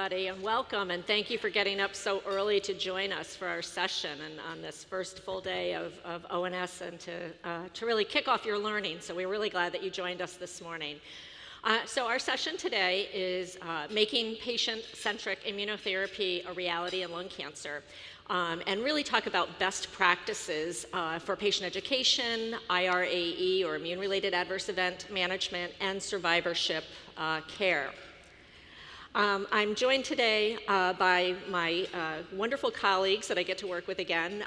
everybody, and welcome, and thank you for getting up so early to join us for our session and on this first full day of ONS and to really kick off your learning. So we're really glad that you joined us this morning. So our session today is making patient-centric immunotherapy a reality in lung cancer, and really talk about best practices for patient education, IRAE or immune-related adverse event management, and survivorship care. I'm joined today by my wonderful colleagues that I get to work with again,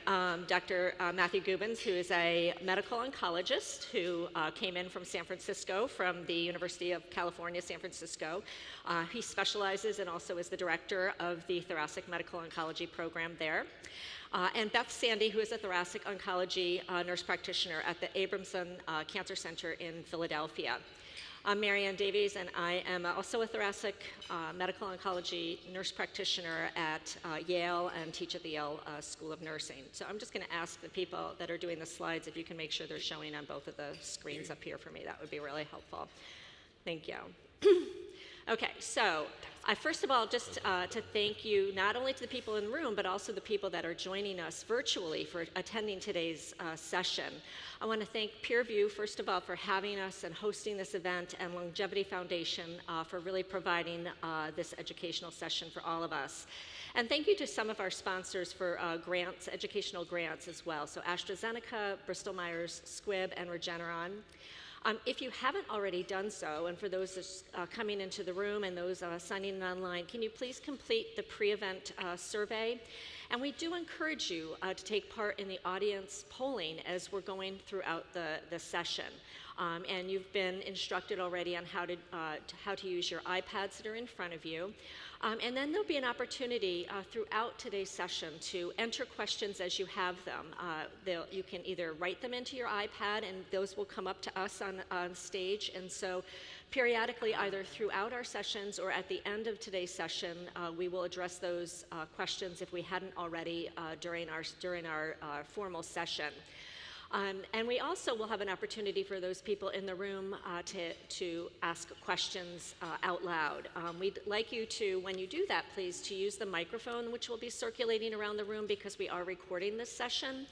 Dr. Matthew Gubbins, who is a medical oncologist who came in from San Francisco, from the University of California, San Francisco. He specializes and also is the director of the thoracic medical oncology program there. And Beth Sandy, who is a thoracic oncology nurse practitioner at the Abramson Cancer Center in Philadelphia. I'm Marianne Davies, and I am also a thoracic medical oncology nurse practitioner at Yale and teach at the Yale School of Nursing. So I'm just going to ask the people that are doing the slides if you can make sure they're showing on both of the screens up here for me. That would be really helpful. Thank you. Okay, so first of all, just to thank you not only to the people in the room, but also the people that are joining us virtually for attending today's session. I want to thank PeerView, first of all, for having us and hosting this event, and Longevity Foundation for really providing this educational session for all of us. And thank you to some of our sponsors for grants, educational grants as well. So AstraZeneca, Bristol-Myers Squibb, and Regeneron. If you haven't already done so, and for those coming into the room and those signing in online, can you please complete the pre-event survey? And we do encourage you to take part in the audience polling as we're going throughout the session. And you've been instructed already on how to use your iPads that are in front of you. And then there'll be an opportunity throughout today's session to enter questions as you have them. You can either write them into your iPad, and those will come up to us on stage. And so periodically, either throughout our sessions or at the end of today's session, we will address those questions if we hadn't already during our formal session. And we also will have an opportunity for those people in the room to ask questions out loud. We'd like you to, when you do that, please, to use the microphone, which will be circulating around the room because we are recording this session.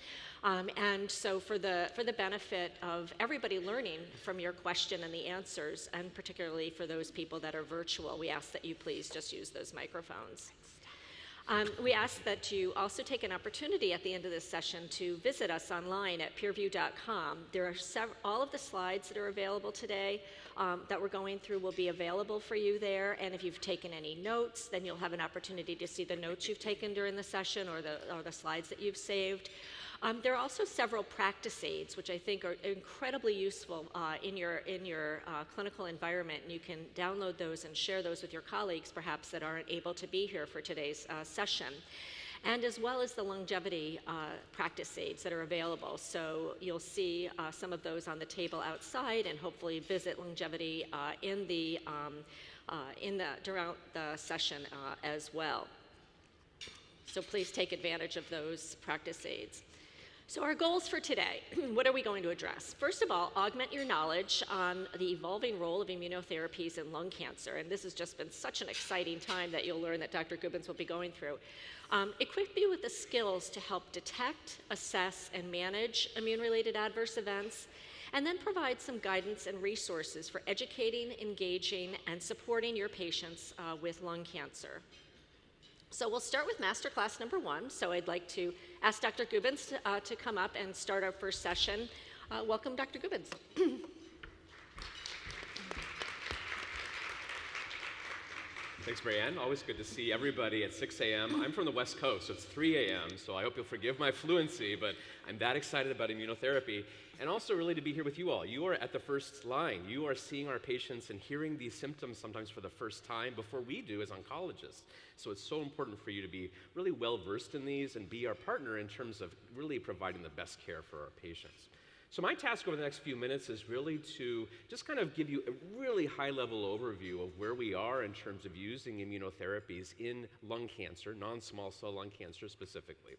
And so for the benefit of everybody learning from your question and the answers, and particularly for those people that are virtual, we ask that you please just use those microphones. We ask that you also take an opportunity at the end of this session to visit us online at peerview.com. There are all of the slides that are available today that we're going through will be available for you there. And if you've taken any notes, then you'll have an opportunity to see the notes you've taken during the session or the slides that you've saved. There are also several practice aids, which I think are incredibly useful in your clinical environment, and you can download those and share those with your colleagues, perhaps, that aren't able to be here for today's session, and as well as the longevity practice aids that are available. So you'll see some of those on the table outside, and hopefully visit longevity throughout the session as well. So please take advantage of those practice aids. So our goals for today, what are we going to address? First of all, augment your knowledge on the evolving role of immunotherapies in lung cancer. And this has just been such an exciting time that you'll learn that Dr. Gubbins will be going through. Equip you with the skills to help detect, assess, and manage immune-related adverse events, and then provide some guidance and resources for educating, engaging, and supporting your patients with lung cancer. So we'll start with masterclass number 1. So I'd like to ask Dr. Gubbins to come up and start our first session. Welcome, Dr. Gubbins. Thanks, Marianne. Always good to see everybody at 6 a.m. I'm from the West Coast, so it's 3 a.m., so I hope you'll forgive my fluency, but I'm that excited about immunotherapy, and also really to be here with you all. You are at the first line. You are seeing our patients and hearing these symptoms sometimes for the first time before we do as oncologists. So it's so important for you to be really well-versed in these and be our partner in terms of really providing the best care for our patients. So my task over the next few minutes is really to just kind of give you a really high-level overview of where we are in terms of using immunotherapies in lung cancer, non-small cell lung cancer specifically.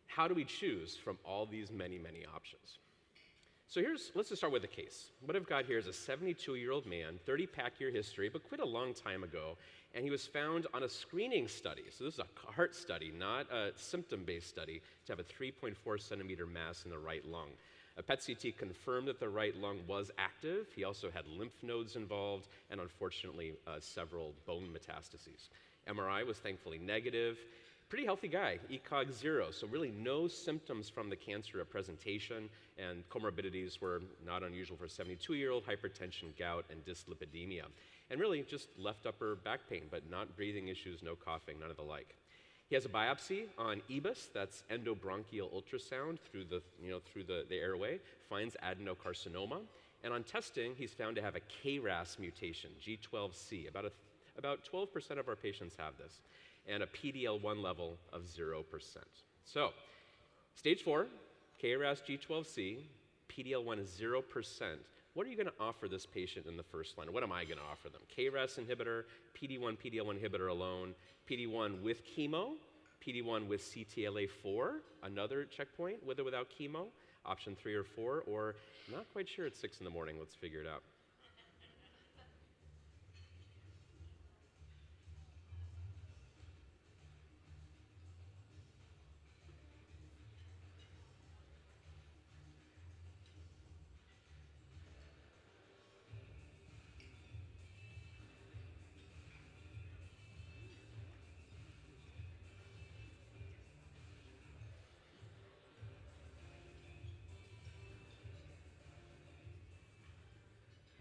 How do we choose from all these many, many options? So let's just start with the case. What I've got here is a 72-year-old man, 30-pack-year history, but quit a long time ago, and he was found on a screening study. So this is a heart study, not a symptom-based study, to have a 3.4 centimeter mass in the right lung. A PET CT confirmed that the right lung was active. He also had lymph nodes involved, and unfortunately, several bone metastases. MRI was thankfully negative. Pretty healthy guy, ECOG 0, so really no symptoms from the cancer at presentation, and comorbidities were not unusual for a 72-year-old: hypertension, gout, and dyslipidemia. And really just left upper back pain, but not breathing issues, no coughing, none of the like. He has a biopsy on EBUS, that's endobronchial ultrasound through the airway, finds adenocarcinoma, and on testing, he's found to have a KRAS mutation, G12C. About 12% of our patients have this, and a PD-L1 level of 0%. So, stage 4, KRAS G12C, PD-L1 is 0%. What are you going to offer this patient in the first line? What am I going to offer them? KRAS inhibitor, PD-1, PD-L1 inhibitor alone, PD-1 with chemo, PD-1 with CTLA-4, another checkpoint, with or without chemo, option 3 or 4, or not quite sure at 6 in the morning, let's figure it out.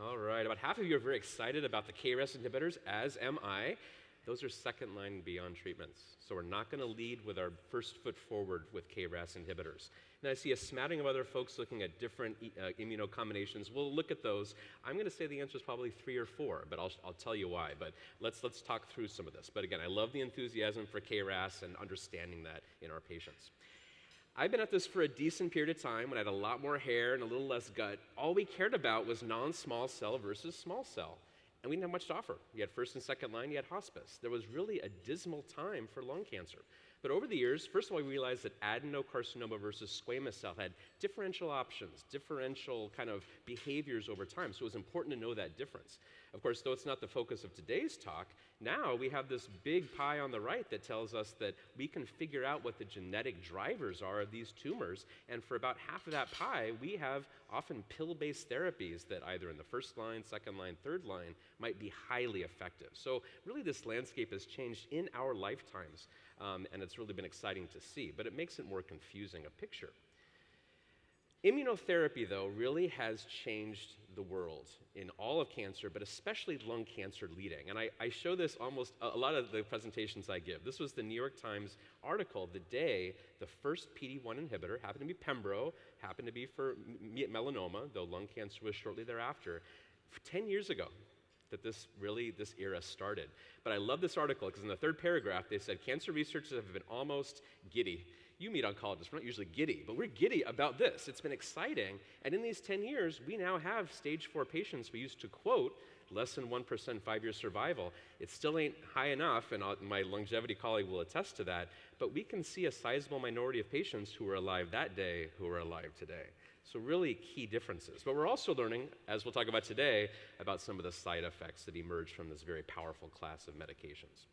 All right, about half of you are very excited about the KRAS inhibitors, as am I. Those are second line and beyond treatments. So we're not going to lead with our first foot forward with KRAS inhibitors. And I see a smattering of other folks looking at different immunocombinations. We'll look at those. I'm going to say the answer is probably 3 or 4, but I'll tell you why. But let's talk through some of this. But again, I love the enthusiasm for KRAS and understanding that in our patients. I've been at this for a decent period of time when I had a lot more hair and a little less gut. All we cared about was non-small cell versus small cell. And we didn't have much to offer. You had first and second line, you had hospice. There was really a dismal time for lung cancer. But over the years, first of all, we realized that adenocarcinoma versus squamous cell had differential options, differential kind of behaviors over time. So it was important to know that difference. Of course, though it's not the focus of today's talk, now we have this big pie on the right that tells us that we can figure out what the genetic drivers are of these tumors. And for about half of that pie, we have often pill-based therapies that either in the first line, second line, third line might be highly effective. So really this landscape has changed in our lifetimes. And it's really been exciting to see, but it makes it more confusing a picture. Immunotherapy, though, really has changed the world in all of cancer, but especially lung cancer leading. And I show this almost a lot of the presentations I give. This was the New York Times article the day the first PD-1 inhibitor, happened to be Pembro, happened to be for melanoma, though lung cancer was shortly thereafter, 10 years ago. That this era started. But I love this article because in the third paragraph they said cancer researchers have been almost giddy. You meet oncologists, we're not usually giddy, but we're giddy about this. It's been exciting, and in these 10 years, we now have stage 4 patients. We used to quote less than 1% 5-year survival. It still ain't high enough, and my longevity colleague will attest to that, but we can see a sizable minority of patients who were alive that day who are alive today. So really key differences. But we're also learning, as we'll talk about today, about some of the side effects that emerge from this very powerful class of medications.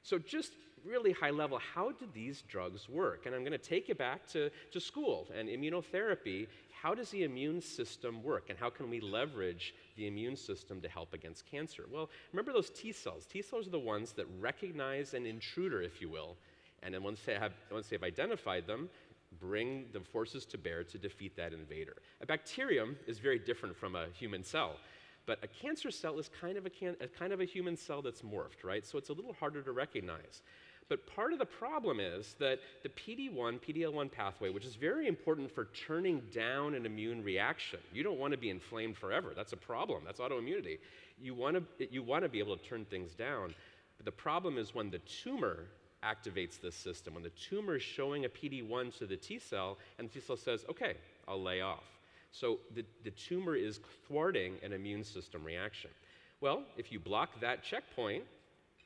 So just really high level, how do these drugs work? And I'm going to take you back to school and immunotherapy. How does the immune system work, and how can we leverage the immune system to help against cancer? Well, remember those T cells. T cells are the ones that recognize an intruder, if you will, and then once they've identified them, bring the forces to bear to defeat that invader. A bacterium is very different from a human cell, but a cancer cell is kind of a human cell that's morphed, right? So it's a little harder to recognize. But part of the problem is that the PD-1, PD-L1 pathway, which is very important for turning down an immune reaction. You don't want to be inflamed forever. That's a problem. That's autoimmunity. You want to be able to turn things down. But the problem is when the tumor activates this system, when the tumor is showing a PD-1 to the T cell, and the T cell says, okay, I'll lay off. So the tumor is thwarting an immune system reaction. Well, if you block that checkpoint,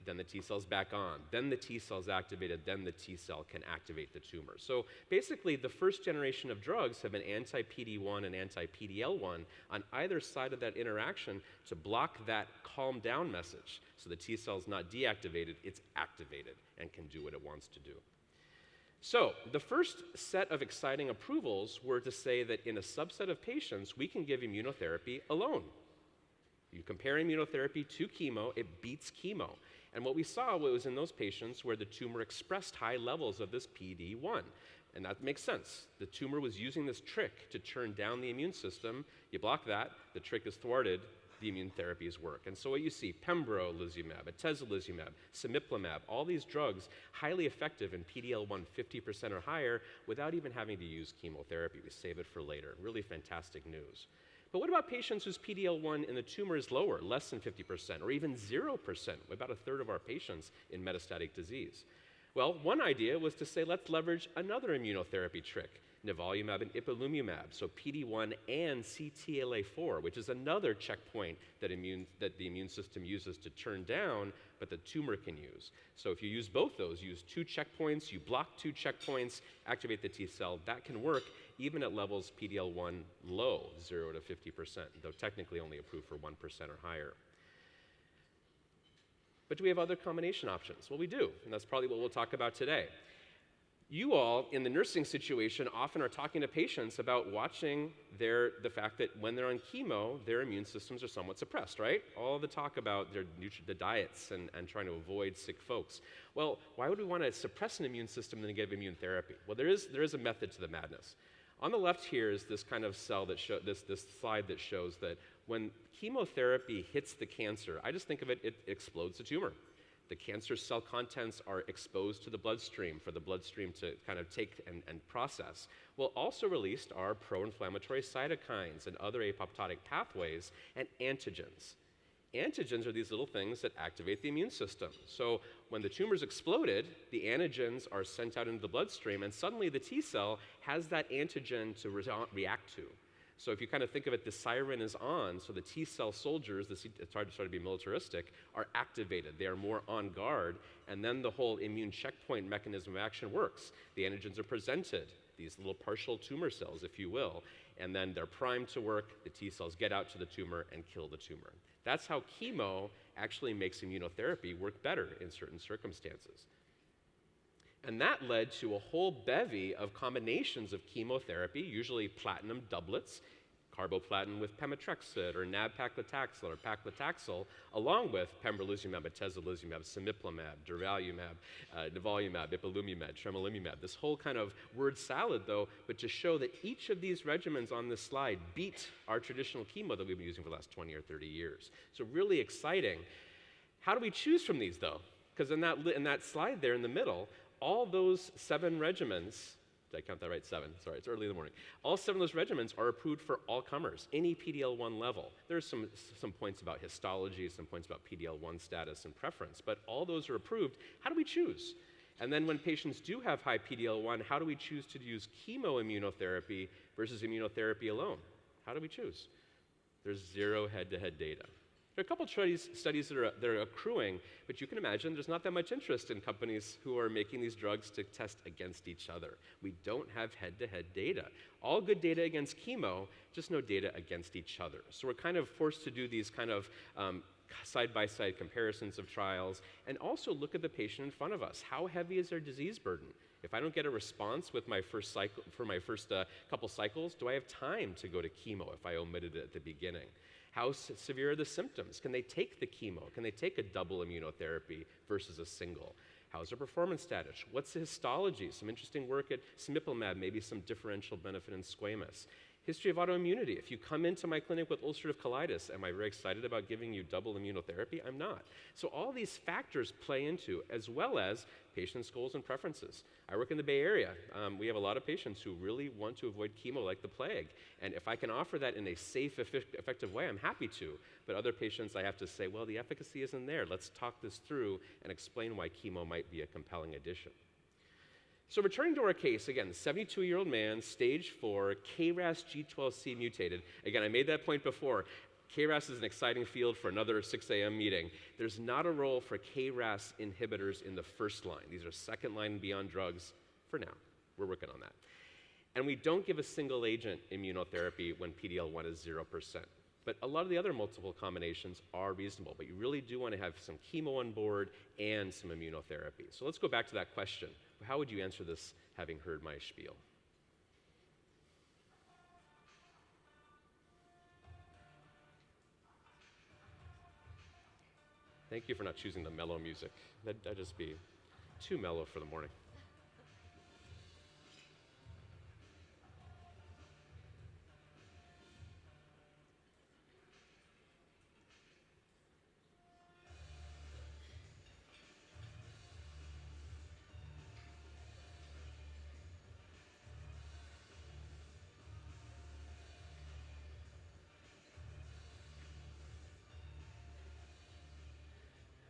then the T cell's back on, then the T cell's activated, then the T cell can activate the tumor. So basically, the first generation of drugs have been anti-PD-1 and anti-PD-L1 on either side of that interaction to block that calm down message. So the T cell's not deactivated, it's activated and can do what it wants to do. So the first set of exciting approvals were to say that in a subset of patients, we can give immunotherapy alone. You compare immunotherapy to chemo, it beats chemo. And what we saw was in those patients where the tumor expressed high levels of this PD-1. And that makes sense. The tumor was using this trick to turn down the immune system. You block that, the trick is thwarted, the immune therapies work. And so what you see, pembrolizumab, atezolizumab, cemiplimab, all these drugs, highly effective in PD-L1 50% or higher without even having to use chemotherapy. We save it for later. Really fantastic news. But what about patients whose PD-L1 in the tumor is lower, less than 50%, or even 0%, about a third of our patients in metastatic disease? Well, one idea was to say, let's leverage another immunotherapy trick, nivolumab and ipilimumab, so PD-1 and CTLA-4, which is another checkpoint that the immune system uses to turn down, but the tumor can use. So if you use both those, use 2 checkpoints, you block 2 checkpoints, activate the T cell, that can work even at levels PD-L1 low, 0 to 50%, though technically only approved for 1% or higher. But do we have other combination options? Well, we do, and that's probably what we'll talk about today. You all, in the nursing situation, often are talking to patients about watching the fact that when they're on chemo, their immune systems are somewhat suppressed, right? All the talk about the diets and trying to avoid sick folks. Well, why would we want to suppress an immune system and then give immune therapy? Well, there is a method to the madness. On the left here is this kind of cell that this slide that shows that when chemotherapy hits the cancer, I just think of it, it explodes the tumor. The cancer cell contents are exposed to the bloodstream for the bloodstream to kind of take and process. Well, also released are pro-inflammatory cytokines and other apoptotic pathways and antigens. Antigens are these little things that activate the immune system. So when the tumor's exploded, the antigens are sent out into the bloodstream, and suddenly the T cell has that antigen to react to. So if you kind of think of it, the siren is on, so the T cell soldiers, it's hard to be militaristic, are activated. They are more on guard, and then the whole immune checkpoint mechanism of action works. The antigens are presented, these little partial tumor cells, if you will, and then they're primed to work, the T cells get out to the tumor and kill the tumor. That's how chemo actually makes immunotherapy work better in certain circumstances. And that led to a whole bevy of combinations of chemotherapy, usually platinum doublets, carboplatin with pemetrexed or nab-paclitaxel or paclitaxel, along with pembrolizumab, atezolizumab, cemiplimab, durvalumab, nivolumab, ipilimumab, tremelimumab. This whole kind of word salad, though, but to show that each of these regimens on this slide beat our traditional chemo that we've been using for the last 20 or 30 years. So really exciting. How do we choose from these, though? Because in that slide there in the middle, all those 7 regimens, did I count that right? 7, sorry, it's early in the morning. All 7 of those regimens are approved for all comers, any PD-L1 level. There's some points about histology, some points about PD-L1 status and preference, but all those are approved. How do we choose? And then when patients do have high PD-L1, how do we choose to use chemoimmunotherapy versus immunotherapy alone? How do we choose? There's 0 head-to-head data. There are a couple of studies that are accruing, but you can imagine there's not that much interest in companies who are making these drugs to test against each other. We don't have head-to-head data. All good data against chemo, just no data against each other. So we're kind of forced to do these kind of side-by-side comparisons of trials and also look at the patient in front of us. How heavy is their disease burden? If I don't get a response with my first cycle, for my first couple cycles, do I have time to go to chemo if I omitted it at the beginning? How severe are the symptoms? Can they take the chemo? Can they take a double immunotherapy versus a single? How's their performance status? What's the histology? Some interesting work at cemiplimab, maybe some differential benefit in squamous. History of autoimmunity. If you come into my clinic with ulcerative colitis, am I very excited about giving you double immunotherapy? I'm not. So all these factors play into, as well as patients' goals and preferences. I work in the Bay Area. We have a lot of patients who really want to avoid chemo like the plague. And if I can offer that in a safe, effective way, I'm happy to. But other patients, I have to say, well, the efficacy isn't there. Let's talk this through and explain why chemo might be a compelling addition. So returning to our case, again, 72-year-old man, stage 4, KRAS G12C mutated. Again, I made that point before. KRAS is an exciting field for another 6 a.m. meeting. There's not a role for KRAS inhibitors in the first line. These are second line and beyond drugs for now. We're working on that. And we don't give a single agent immunotherapy when PD-L1 is 0%. But a lot of the other multiple combinations are reasonable, but you really do want to have some chemo on board and some immunotherapy. So let's go back to that question. How would you answer this having heard my spiel? Thank you for not choosing the mellow music. That'd just be too mellow for the morning.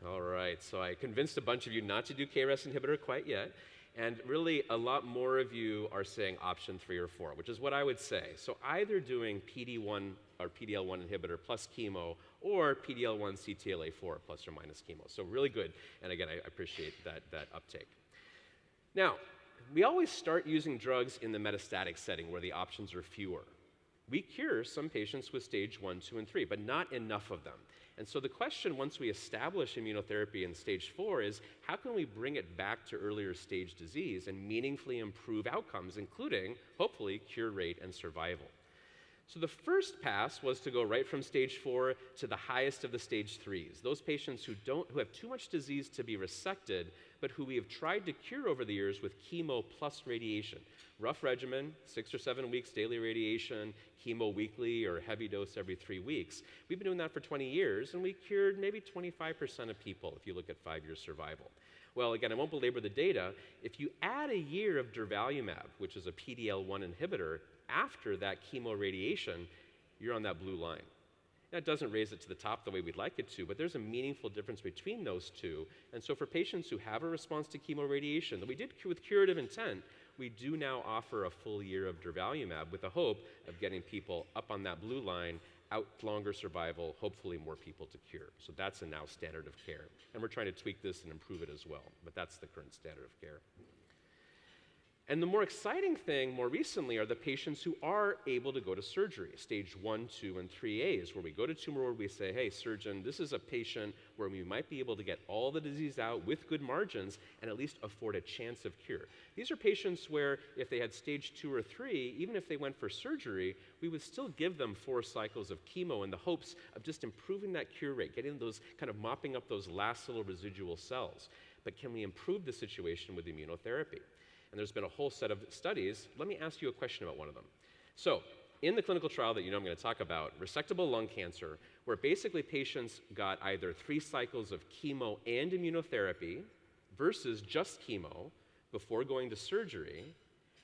All right, so I convinced a bunch of you not to do KRAS inhibitor quite yet, and really a lot more of you are saying option 3 or 4, which is what I would say. So either doing PD-1 or PD-L1 inhibitor plus chemo, or PD-L1 CTLA-4 plus or minus chemo. So really good, and again, I appreciate that uptake. Now, we always start using drugs in the metastatic setting where the options are fewer. We cure some patients with stage 1, 2, and 3, but not enough of them. And so the question, once we establish immunotherapy in stage 4, is how can we bring it back to earlier stage disease and meaningfully improve outcomes, including, hopefully, cure rate and survival? So the first pass was to go right from stage 4 to the highest of the stage 3s, those patients who have too much disease to be resected, but who we have tried to cure over the years with chemo plus radiation. Rough regimen, 6 or 7 weeks daily radiation, chemo weekly or heavy dose every 3 weeks. We've been doing that for 20 years, and we cured maybe 25% of people if you look at 5-year survival. Well, again, I won't belabor the data. If you add a year of durvalumab, which is a PD-L1 inhibitor, after that chemo radiation, you're on that blue line. That doesn't raise it to the top the way we'd like it to, but there's a meaningful difference between those two. And so for patients who have a response to chemoradiation that we did with curative intent, we do now offer a full year of durvalumab with the hope of getting people up on that blue line, out longer survival, hopefully more people to cure. So that's a now standard of care. And we're trying to tweak this and improve it as well, but that's the current standard of care. And the more exciting thing more recently are the patients who are able to go to surgery, stage 1, 2, and 3As, where we go to tumor ward, we say, hey, surgeon, this is a patient where we might be able to get all the disease out with good margins and at least afford a chance of cure. These are patients where if they had stage 2 or 3, even if they went for surgery, we would still give them 4 cycles of chemo in the hopes of just improving that cure rate, getting those, kind of mopping up those last little residual cells. But can we improve the situation with immunotherapy? And there's been a whole set of studies. Let me ask you a question about one of them. So, in the clinical trial that you know I'm going to talk about, resectable lung cancer, where basically patients got either 3 cycles of chemo and immunotherapy versus just chemo before going to surgery,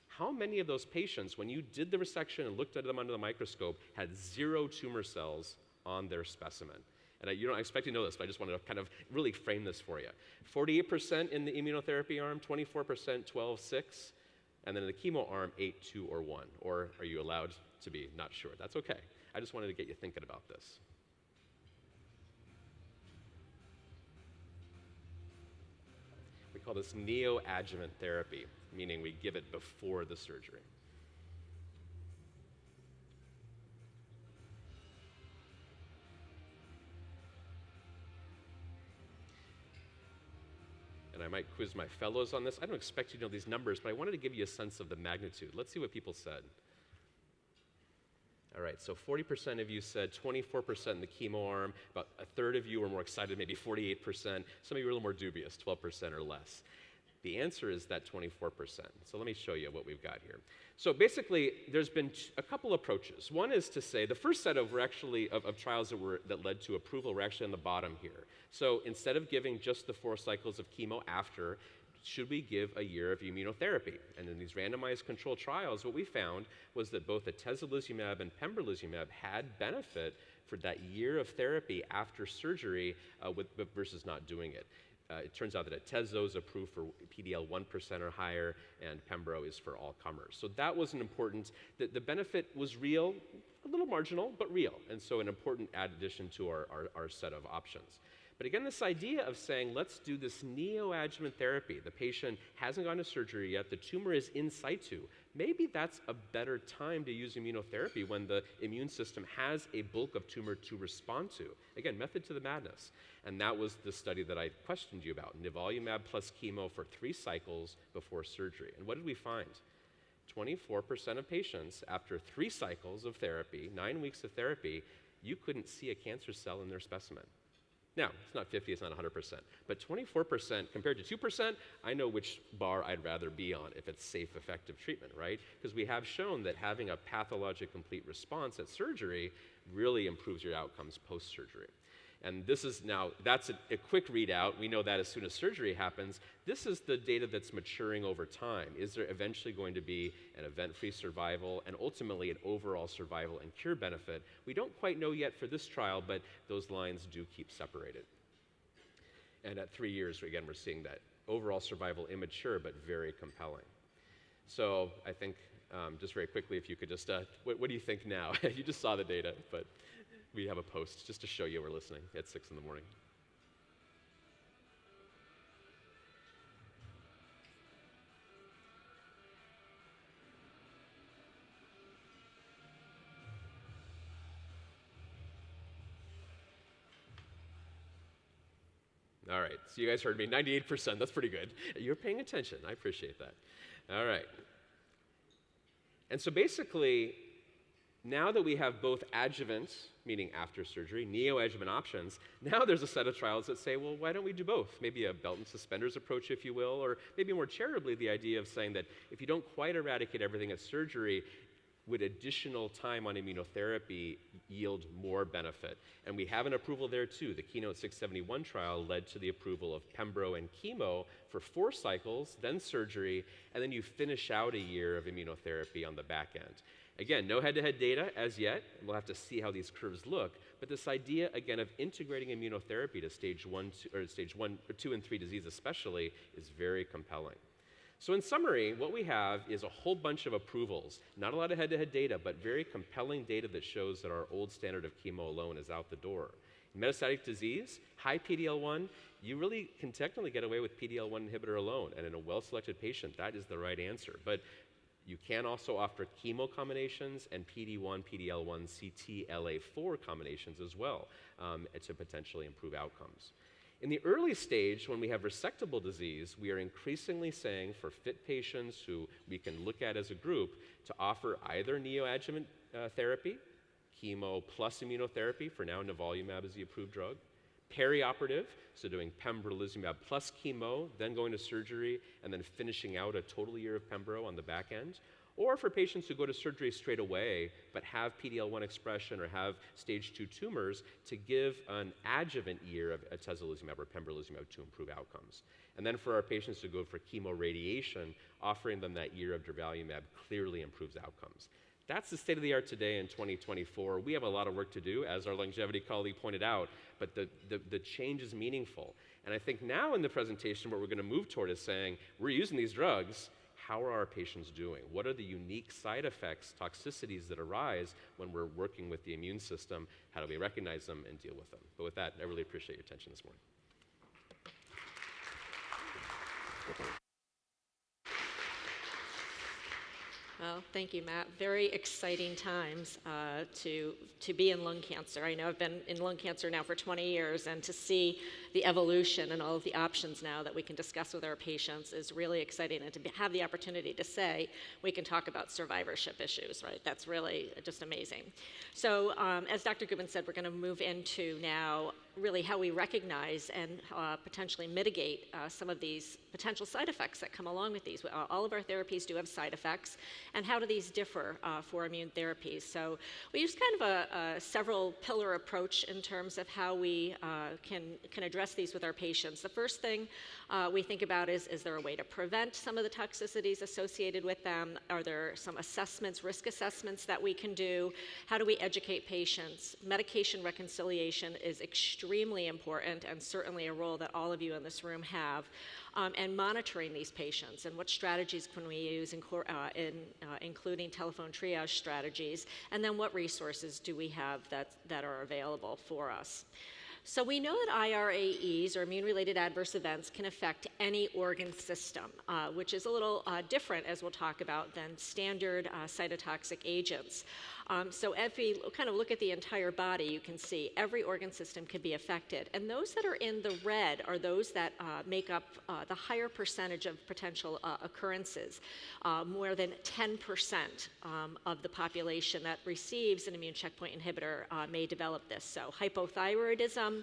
how many of those patients, when you did the resection and looked at them under the microscope, had 0 tumor cells on their specimen? And you don't expect to know this, but I just want to kind of really frame this for you. 48% in the immunotherapy arm, 24%, 12, 6, and then in the chemo arm, 8, 2, or 1. Or are you allowed to be not sure? That's okay. I just wanted to get you thinking about this. We call this neoadjuvant therapy, meaning we give it before the surgery. And I might quiz my fellows on this. I don't expect you to know these numbers, but I wanted to give you a sense of the magnitude. Let's see what people said. All right, so 40% of you said 24% in the chemo arm. About a third of you were more excited, maybe 48%. Some of you were a little more dubious, 12% or less. The answer is that 24%. So let me show you what we've got here. So basically, there's been a couple approaches. One is to say the first set of trials that led to approval were actually on the bottom here. So instead of giving just the 4 cycles of chemo after, should we give a year of immunotherapy? And in these randomized controlled trials, what we found was that both atezolizumab and pembrolizumab had benefit for that year of therapy after surgery versus not doing it. It turns out that atezo is approved for PD-L1 1% or higher, and pembro is for all comers. So that was an important, the benefit was real, a little marginal, but real, and so an important addition to our set of options. But again, this idea of saying, let's do this neoadjuvant therapy. The patient hasn't gone to surgery yet, the tumor is in situ. Maybe that's a better time to use immunotherapy when the immune system has a bulk of tumor to respond to. Again, method to the madness. And that was the study that I questioned you about, nivolumab plus chemo for 3 cycles before surgery. And what did we find? 24% of patients, after 3 cycles of therapy, 9 weeks of therapy, you couldn't see a cancer cell in their specimen. Now, it's not 50, it's not 100%, but 24% compared to 2%, I know which bar I'd rather be on if it's safe, effective treatment, right? Because we have shown that having a pathologic complete response at surgery really improves your outcomes post-surgery. And this is now, that's a quick readout. We know that as soon as surgery happens. This is the data that's maturing over time. Is there eventually going to be an event-free survival and ultimately an overall survival and cure benefit? We don't quite know yet for this trial, but those lines do keep separated. And at 3 years, again, we're seeing that overall survival immature, but very compelling. So I think, just very quickly, if you could just, what do you think now? You just saw the data, but we have a post just to show you we're listening at 6 in the morning. All right, so you guys heard me, 98%, that's pretty good. You're paying attention, I appreciate that. All right. And so basically, now that we have both adjuvant, meaning after surgery, neoadjuvant options, now there's a set of trials that say, well, why don't we do both? Maybe a belt and suspenders approach, if you will, or maybe more charitably, the idea of saying that if you don't quite eradicate everything at surgery, would additional time on immunotherapy yield more benefit? And we have an approval there too. The Keynote 671 trial led to the approval of pembro and chemo for 4 cycles, then surgery, and then you finish out a year of immunotherapy on the back end. Again, no head-to-head data as yet, and we'll have to see how these curves look, but this idea, again, of integrating immunotherapy to stage 1, 2, and 3 disease especially is very compelling. So in summary, what we have is a whole bunch of approvals, not a lot of head-to-head data, but very compelling data that shows that our old standard of chemo alone is out the door. In metastatic disease, high PD-L1, you really can technically get away with PD-L1 inhibitor alone, and in a well-selected patient, that is the right answer. But you can also offer chemo combinations and PD-1, PD-L1, CTLA4 combinations as well to potentially improve outcomes. In the early stage, when we have resectable disease, we are increasingly saying for fit patients who we can look at as a group to offer either neoadjuvant therapy, chemo plus immunotherapy, for now nivolumab is the approved drug, perioperative, so doing pembrolizumab plus chemo, then going to surgery, and then finishing out a total year of pembro on the back end, or for patients who go to surgery straight away but have PD-L1 expression or have stage 2 tumors, to give an adjuvant year of atezolizumab or pembrolizumab to improve outcomes. And then for our patients who go for chemoradiation, offering them that year of durvalumab clearly improves outcomes. That's the state of the art today in 2024. We have a lot of work to do, as our longevity colleague pointed out, but the change is meaningful. And I think now in the presentation, what we're going to move toward is saying, we're using these drugs, how are our patients doing? What are the unique side effects, toxicities that arise when we're working with the immune system? How do we recognize them and deal with them? But with that, I really appreciate your attention this morning. Well, thank you, Matt. Very exciting times to be in lung cancer. I know I've been in lung cancer now for 20 years, and to see the evolution and all of the options now that we can discuss with our patients is really exciting, and to have the opportunity to say we can talk about survivorship issues, right? That's really just amazing. So as Dr. Goodman said, we're going to move into now really how we recognize and potentially mitigate some of these potential side effects that come along with these. All of our therapies do have side effects, and how do these differ for immune therapies? So we use kind of a several pillar approach in terms of how we can address these with our patients. The first thing we think about is there a way to prevent some of the toxicities associated with them? Are there some assessments, risk assessments that we can do? How do we educate patients? Medication reconciliation is extremely extremely important, and certainly a role that all of you in this room have, and monitoring these patients, and what strategies can we use, including telephone triage strategies, and then what resources do we have that are available for us. So we know that IRAEs, or immune-related adverse events, can affect any organ system, which is a little different, as we'll talk about, than standard cytotoxic agents. So if we kind of look at the entire body, you can see every organ system can be affected. And those that are in the red are those that make up the higher percentage of potential occurrences. More than 10% of the population that receives an immune checkpoint inhibitor may develop this. So hypothyroidism,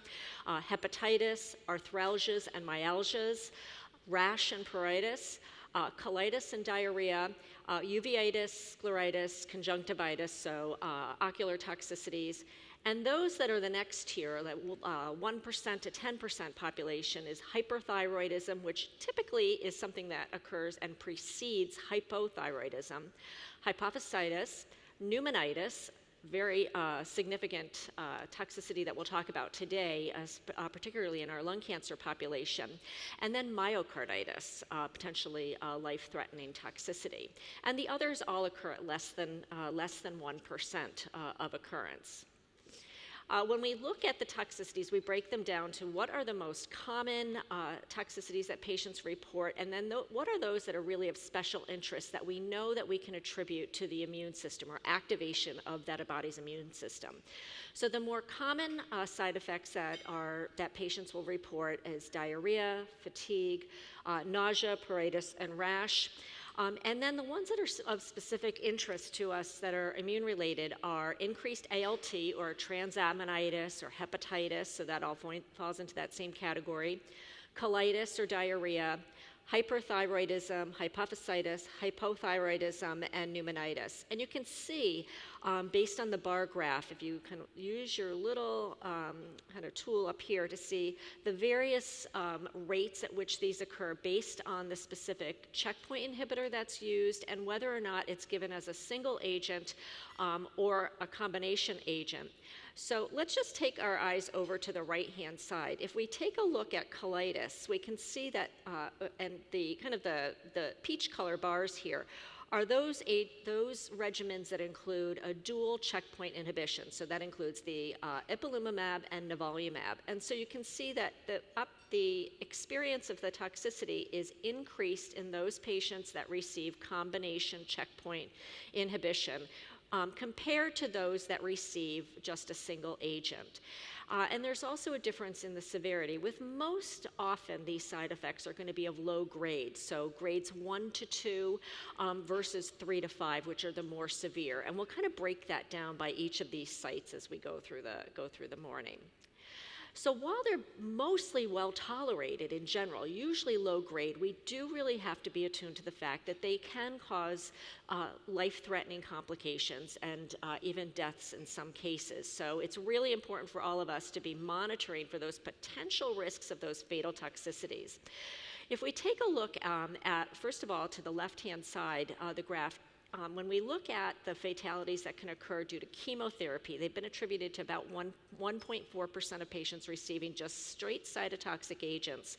hepatitis, arthralgias and myalgias, rash and pruritus, colitis and diarrhea, uveitis, scleritis, conjunctivitis, so ocular toxicities. And those that are the next tier, that 1% to 10% population, is hyperthyroidism, which typically is something that occurs and precedes hypothyroidism, hypophysitis, pneumonitis, very significant toxicity that we'll talk about today, particularly in our lung cancer population, and then myocarditis, potentially life-threatening toxicity. And the others all occur at less than 1% of occurrence. When we look at the toxicities, we break them down to what are the most common toxicities that patients report, and then what are those that are really of special interest that we know that we can attribute to the immune system or activation of that body's immune system. So the more common side effects that patients will report is diarrhea, fatigue, nausea, pruritus, and rash. And then the ones that are of specific interest to us that are immune-related are increased ALT, or transaminitis, or hepatitis, so that all falls into that same category, colitis or diarrhea, hyperthyroidism, hypophysitis, hypothyroidism, and pneumonitis. And you can see, based on the bar graph, if you kind of use your little kind of tool up here to see the various rates at which these occur based on the specific checkpoint inhibitor that's used and whether or not it's given as a single agent or a combination agent. So let's just take our eyes over to the right-hand side. If we take a look at colitis, we can see that, and the kind of the peach color bars here are those regimens that include a dual checkpoint inhibition. So that includes the ipilimumab and nivolumab. And so you can see that the experience of the toxicity is increased in those patients that receive combination checkpoint inhibition, compared to those that receive just a single agent. And there's also a difference in the severity. With most often, these side effects are going to be of low grade, so grades 1 to 2 versus 3 to 5, which are the more severe. And we'll kind of break that down by each of these sites as we go through the morning. So while they're mostly well tolerated in general, usually low grade, we do really have to be attuned to the fact that they can cause life-threatening complications and even deaths in some cases. So it's really important for all of us to be monitoring for those potential risks of those fatal toxicities. If we take a look at, first of all, to the left-hand side, the graph, when we look at the fatalities that can occur due to chemotherapy, they've been attributed to about 1.4% of patients receiving just straight cytotoxic agents.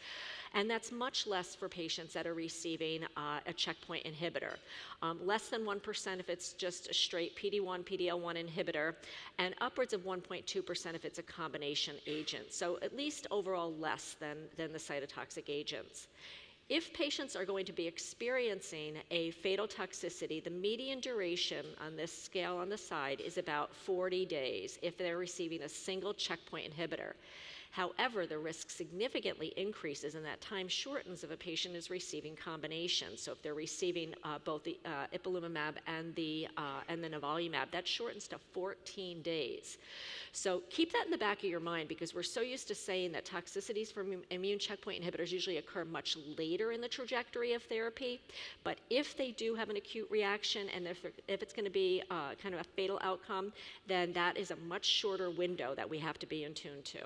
And that's much less for patients that are receiving a checkpoint inhibitor. Less than 1% if it's just a straight PD-1, PD-L1 inhibitor, and upwards of 1.2% if it's a combination agent. So at least overall less than the cytotoxic agents. If patients are going to be experiencing a fatal toxicity, the median duration on this scale on the side is about 40 days if they're receiving a single checkpoint inhibitor. However, the risk significantly increases and that time shortens if a patient is receiving combinations. So if they're receiving both the ipilimumab and the nivolumab, that shortens to 14 days. So keep that in the back of your mind, because we're so used to saying that toxicities from immune checkpoint inhibitors usually occur much later in the trajectory of therapy. But if they do have an acute reaction and if it's going to be kind of a fatal outcome, then that is a much shorter window that we have to be in tune to.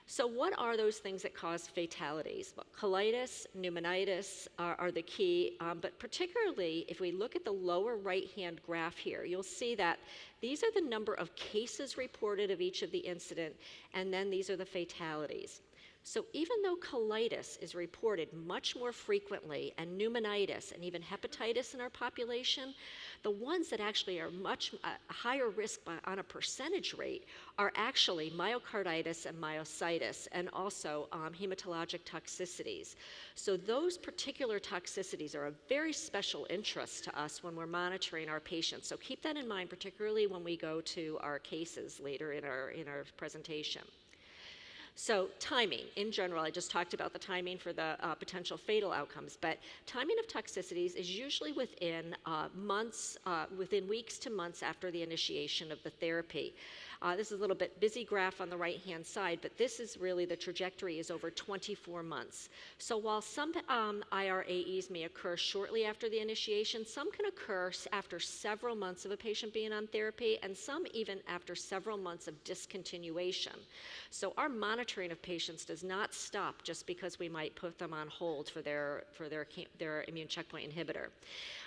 So what are those things that cause fatalities? Well, colitis, pneumonitis are the key, but particularly if we look at the lower right-hand graph here, you'll see that these are the number of cases reported of each of the incident, and then these are the fatalities. So even though colitis is reported much more frequently, and pneumonitis and even hepatitis in our population, the ones that actually are much higher risk on a percentage rate are actually myocarditis and myositis, and also hematologic toxicities. So those particular toxicities are of very special interest to us when we're monitoring our patients. So keep that in mind, particularly when we go to our cases later in our presentation. So timing, in general, I just talked about the timing for the potential fatal outcomes, but timing of toxicities is usually within within weeks to months after the initiation of the therapy. This is a little bit busy graph on the right-hand side, but this is really the trajectory is over 24 months. So while some IRAEs may occur shortly after the initiation, some can occur after several months of a patient being on therapy, and some even after several months of discontinuation. So our monitoring of patients does not stop just because we might put them on hold for their immune checkpoint inhibitor.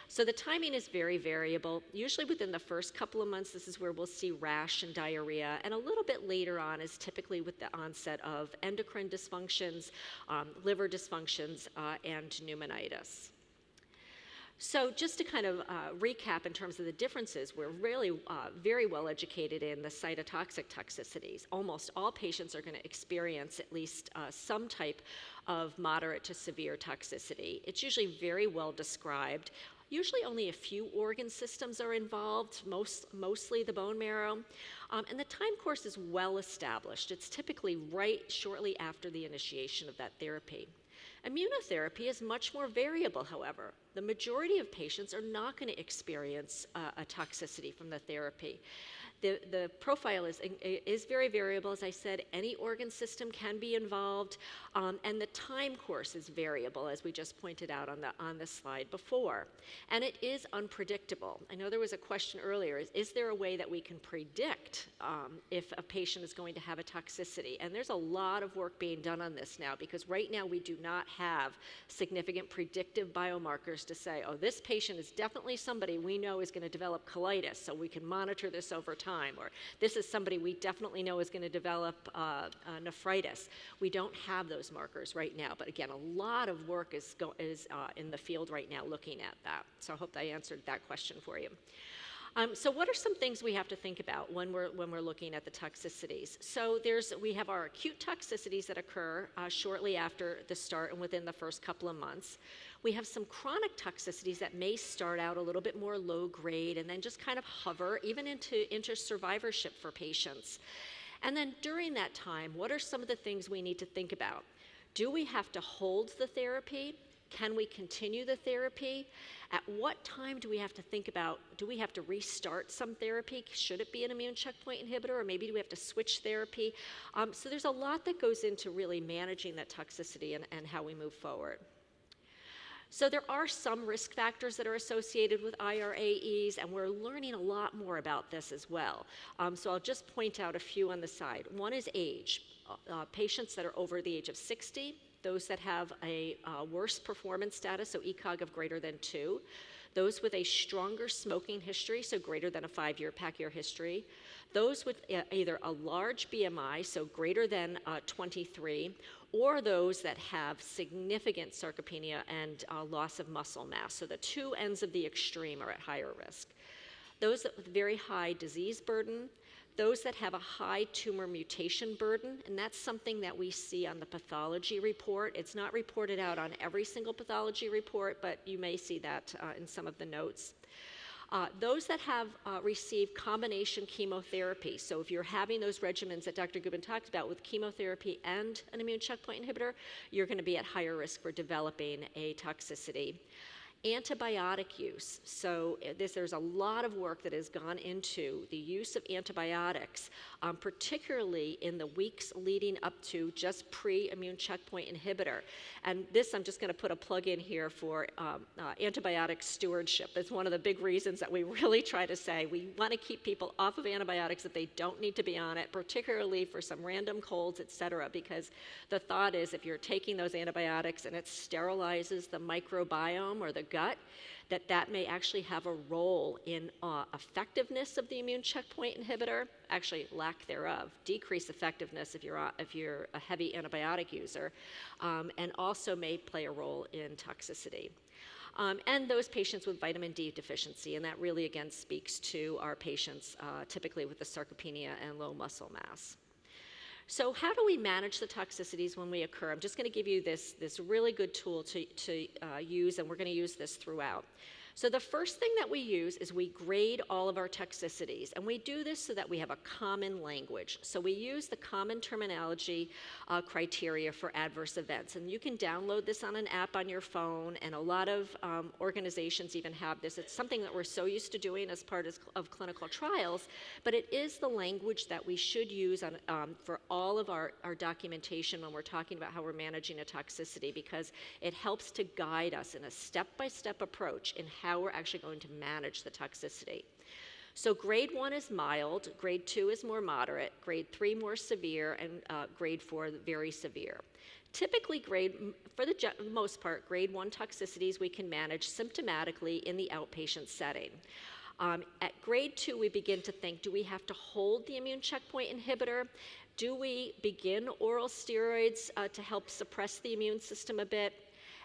So the timing is very variable. Usually within the first couple of months, this is where we'll see rash and diarrhea, and a little bit later on is typically with the onset of endocrine dysfunctions, liver dysfunctions, and pneumonitis. So just to kind of recap in terms of the differences, we're really very well educated in the cytotoxic toxicities. Almost all patients are going to experience at least some type of moderate to severe toxicity. It's usually very well described. Usually only a few organ systems are involved, mostly the bone marrow, and the time course is well established. It's typically right shortly after the initiation of that therapy. Immunotherapy is much more variable, however. The majority of patients are not going to experience a toxicity from the therapy. The profile is very variable. As I said, any organ system can be involved, and the time course is variable, as we just pointed out on the slide before. And it is unpredictable. I know there was a question earlier, is there a way that we can predict if a patient is going to have a toxicity? And there's a lot of work being done on this now, because right now we do not have significant predictive biomarkers to say, oh, this patient is definitely somebody we know is going to develop colitis, so we can monitor this over time. Or this is somebody we definitely know is going to develop nephritis. We don't have those markers right now, but again, a lot of work is in the field right now looking at that. So I hope I answered that question for you. So what are some things we have to think about when we're looking at the toxicities? So we have our acute toxicities that occur shortly after the start and within the first couple of months. We have some chronic toxicities that may start out a little bit more low grade and then just kind of hover even into survivorship for patients. And then during that time, what are some of the things we need to think about? Do we have to hold the therapy? Can we continue the therapy? At what time do we have to think about, do we have to restart some therapy? Should it be an immune checkpoint inhibitor, or maybe do we have to switch therapy? So there's a lot that goes into really managing that toxicity and how we move forward. So there are some risk factors that are associated with IRAEs, and we're learning a lot more about this as well. So I'll just point out a few on the side. One is age. Patients that are over the age of 60, those that have a worse performance status, so ECOG of greater than 2, those with a stronger smoking history, so greater than a 5-year pack-year history, those with either a large BMI, so greater than 23, or those that have significant sarcopenia and loss of muscle mass. So the two ends of the extreme are at higher risk. Those with very high disease burden, those that have a high tumor mutation burden, and that's something that we see on the pathology report. It's not reported out on every single pathology report, but you may see that in some of the notes. Those that have received combination chemotherapy, so if you're having those regimens that Dr. Gubin talked about with chemotherapy and an immune checkpoint inhibitor, you're going to be at higher risk for developing a toxicity. Antibiotic use. So there's a lot of work that has gone into the use of antibiotics, particularly in the weeks leading up to just pre-immune checkpoint inhibitor. And this, I'm just going to put a plug in here for antibiotic stewardship. It's one of the big reasons that we really try to say we want to keep people off of antibiotics if they don't need to be on it, particularly for some random colds, et cetera, because the thought is if you're taking those antibiotics and it sterilizes the microbiome or the gut, that may actually have a role in effectiveness of the immune checkpoint inhibitor, actually lack thereof, decrease effectiveness if you're a heavy antibiotic user, and also may play a role in toxicity. And those patients with vitamin D deficiency, and that really again speaks to our patients typically with the sarcopenia and low muscle mass. So how do we manage the toxicities when we occur? I'm just going to give you this really good tool to use, and we're going to use this throughout. So the first thing that we use is we grade all of our toxicities, and we do this so that we have a common language. So we use the common terminology criteria for adverse events, and you can download this on an app on your phone, and a lot of organizations even have this. It's something that we're so used to doing as part of clinical trials, but it is the language that we should use for all of our documentation when we're talking about how we're managing a toxicity, because it helps to guide us in a step-by-step approach in how we're actually going to manage the toxicity. So grade 1 is mild, grade 2 is more moderate, grade 3 more severe, and grade 4 very severe. Typically, for the most part, grade 1 toxicities we can manage symptomatically in the outpatient setting. At grade 2, we begin to think, do we have to hold the immune checkpoint inhibitor? Do we begin oral steroids to help suppress the immune system a bit?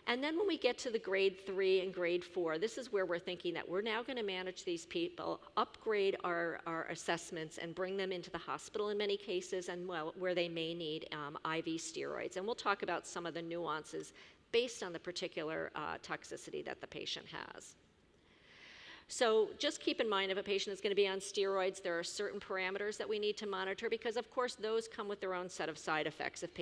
And then when we get to the grade 3 and grade 4, this is where we're thinking that we're now going to manage these people, upgrade our assessments, and bring them into the hospital in many cases, and where they may need IV steroids. And we'll talk about some of the nuances based on the particular toxicity that the patient has. So just keep in mind, if a patient is going to be on steroids, there are certain parameters that we need to monitor, because of course those come with their own set of side effects. If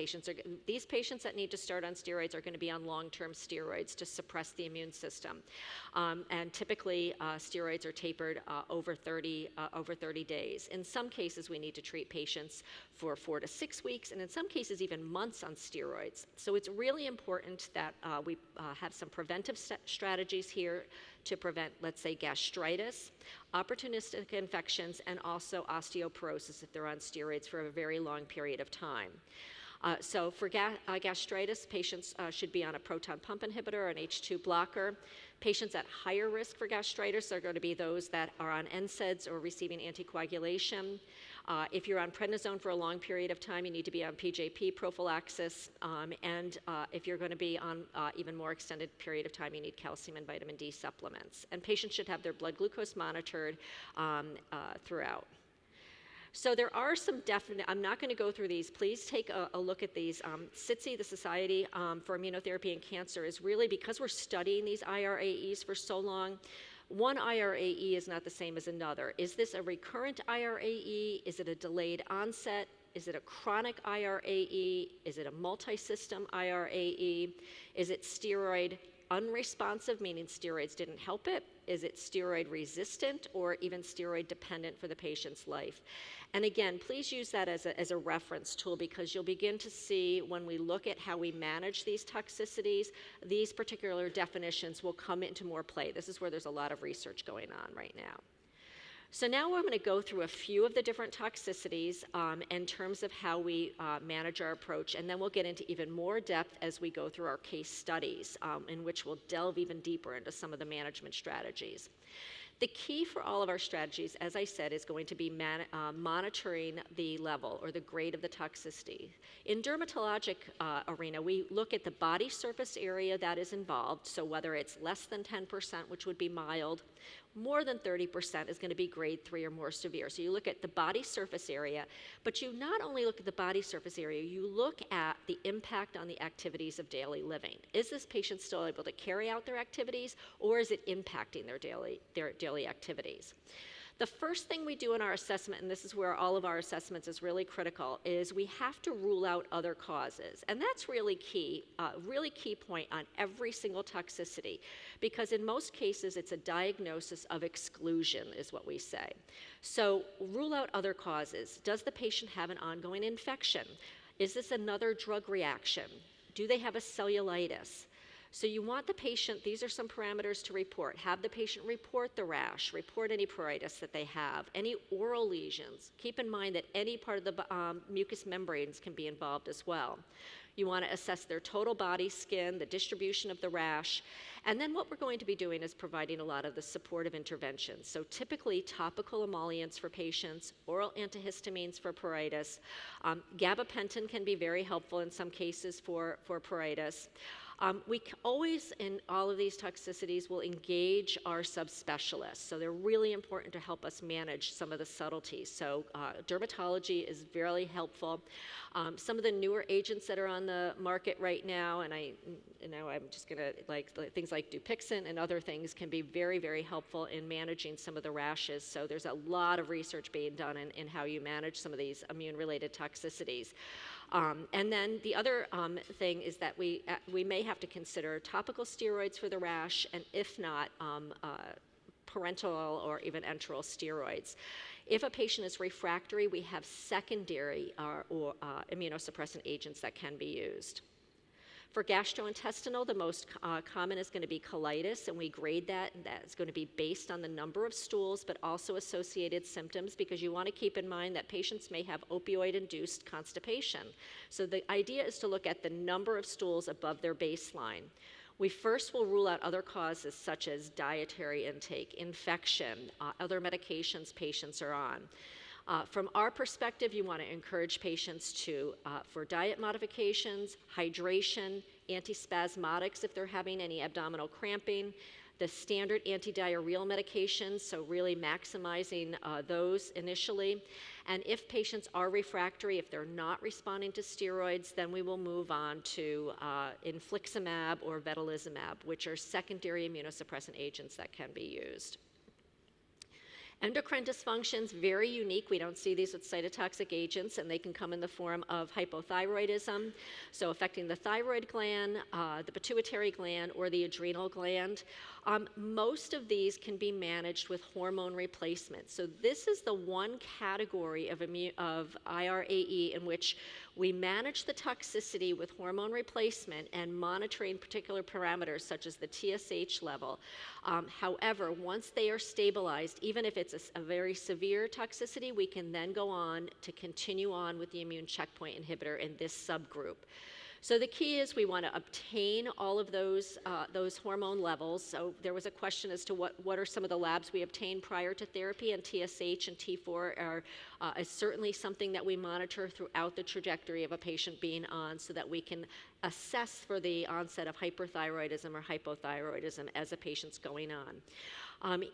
these patients that need to start on steroids are going to be on long-term steroids to suppress the immune system. And typically steroids are tapered over 30 days. In some cases we need to treat patients for 4 to 6 weeks, and in some cases even months on steroids. So it's really important that we have some preventive strategies here to prevent, let's say, gastritis, opportunistic infections, and also osteoporosis if they're on steroids for a very long period of time. So for gastritis, patients should be on a proton pump inhibitor or an H2 blocker. Patients at higher risk for gastritis are going to be those that are on NSAIDs or receiving anticoagulation. If you're on prednisone for a long period of time, you need to be on PJP prophylaxis. And if you're going to be on even more extended period of time, you need calcium and vitamin D supplements. And patients should have their blood glucose monitored throughout. So there are some definite, I'm not going to go through these. Please take a look at these. SITC, the Society for Immunotherapy and Cancer, is really, because we're studying these IRAEs for so long, one IRAE is not the same as another. Is this a recurrent IRAE? Is it a delayed onset? Is it a chronic IRAE? Is it a multi-system IRAE? Is it steroid unresponsive, meaning steroids didn't help it? Is it steroid resistant or even steroid dependent for the patient's life? And again, please use that as a reference tool, because you'll begin to see when we look at how we manage these toxicities, these particular definitions will come into more play. This is where there's a lot of research going on right now. So now I'm going to go through a few of the different toxicities in terms of how we manage our approach, and then we'll get into even more depth as we go through our case studies, in which we'll delve even deeper into some of the management strategies. The key for all of our strategies, as I said, is going to be monitoring the level or the grade of the toxicity. In dermatologic arena, we look at the body surface area that is involved, so whether it's less than 10%, which would be mild, more than 30% is going to be grade 3 or more severe. So you look at the body surface area, but you not only look at the body surface area, you look at the impact on the activities of daily living. Is this patient still able to carry out their activities, or is it impacting their daily activities? The first thing we do in our assessment, and this is where all of our assessments is really critical, is we have to rule out other causes. And that's really key point on every single toxicity, because in most cases it's a diagnosis of exclusion is what we say. So rule out other causes. Does the patient have an ongoing infection? Is this another drug reaction? Do they have a cellulitis? So you want the patient, these are some parameters to report. Have the patient report the rash, report any pruritus that they have, any oral lesions. Keep in mind that any part of the mucous membranes can be involved as well. You want to assess their total body skin, the distribution of the rash, and then what we're going to be doing is providing a lot of the supportive interventions. So typically topical emollients for patients, oral antihistamines for pruritus. Gabapentin can be very helpful in some cases for pruritus. We always, in all of these toxicities, will engage our subspecialists. So they're really important to help us manage some of the subtleties. So dermatology is very helpful. Some of the newer agents that are on the market right now, and I'm just gonna, things like Dupixent and other things can be very, very helpful in managing some of the rashes. So there's a lot of research being done in how you manage some of these immune-related toxicities. And then the other thing is that we may have to consider topical steroids for the rash, and if not, parenteral or even enteral steroids. If a patient is refractory, we have secondary or immunosuppressant agents that can be used. For gastrointestinal, the most common is going to be colitis, and we grade that, and that is going to be based on the number of stools, but also associated symptoms, because you want to keep in mind that patients may have opioid-induced constipation. So the idea is to look at the number of stools above their baseline. We first will rule out other causes such as dietary intake, infection, other medications patients are on. From our perspective, you want to encourage patients for diet modifications, hydration, antispasmodics if they're having any abdominal cramping, the standard antidiarrheal medications, so really maximizing those initially. And if patients are refractory, if they're not responding to steroids, then we will move on to infliximab or vedolizumab, which are secondary immunosuppressant agents that can be used. Endocrine dysfunctions, very unique. We don't see these with cytotoxic agents, and they can come in the form of hypothyroidism, so affecting the thyroid gland, the pituitary gland, or the adrenal gland. Most of these can be managed with hormone replacement. So this is the one category of IRAE in which we manage the toxicity with hormone replacement and monitoring particular parameters such as the TSH level. However, once they are stabilized, even if it's a very severe toxicity, we can then go on to continue on with the immune checkpoint inhibitor in this subgroup. So the key is we want to obtain all of those hormone levels. So there was a question as to what are some of the labs we obtain prior to therapy, and TSH and T4 is certainly something that we monitor throughout the trajectory of a patient being on, so that we can assess for the onset of hyperthyroidism or hypothyroidism as a patient's going on.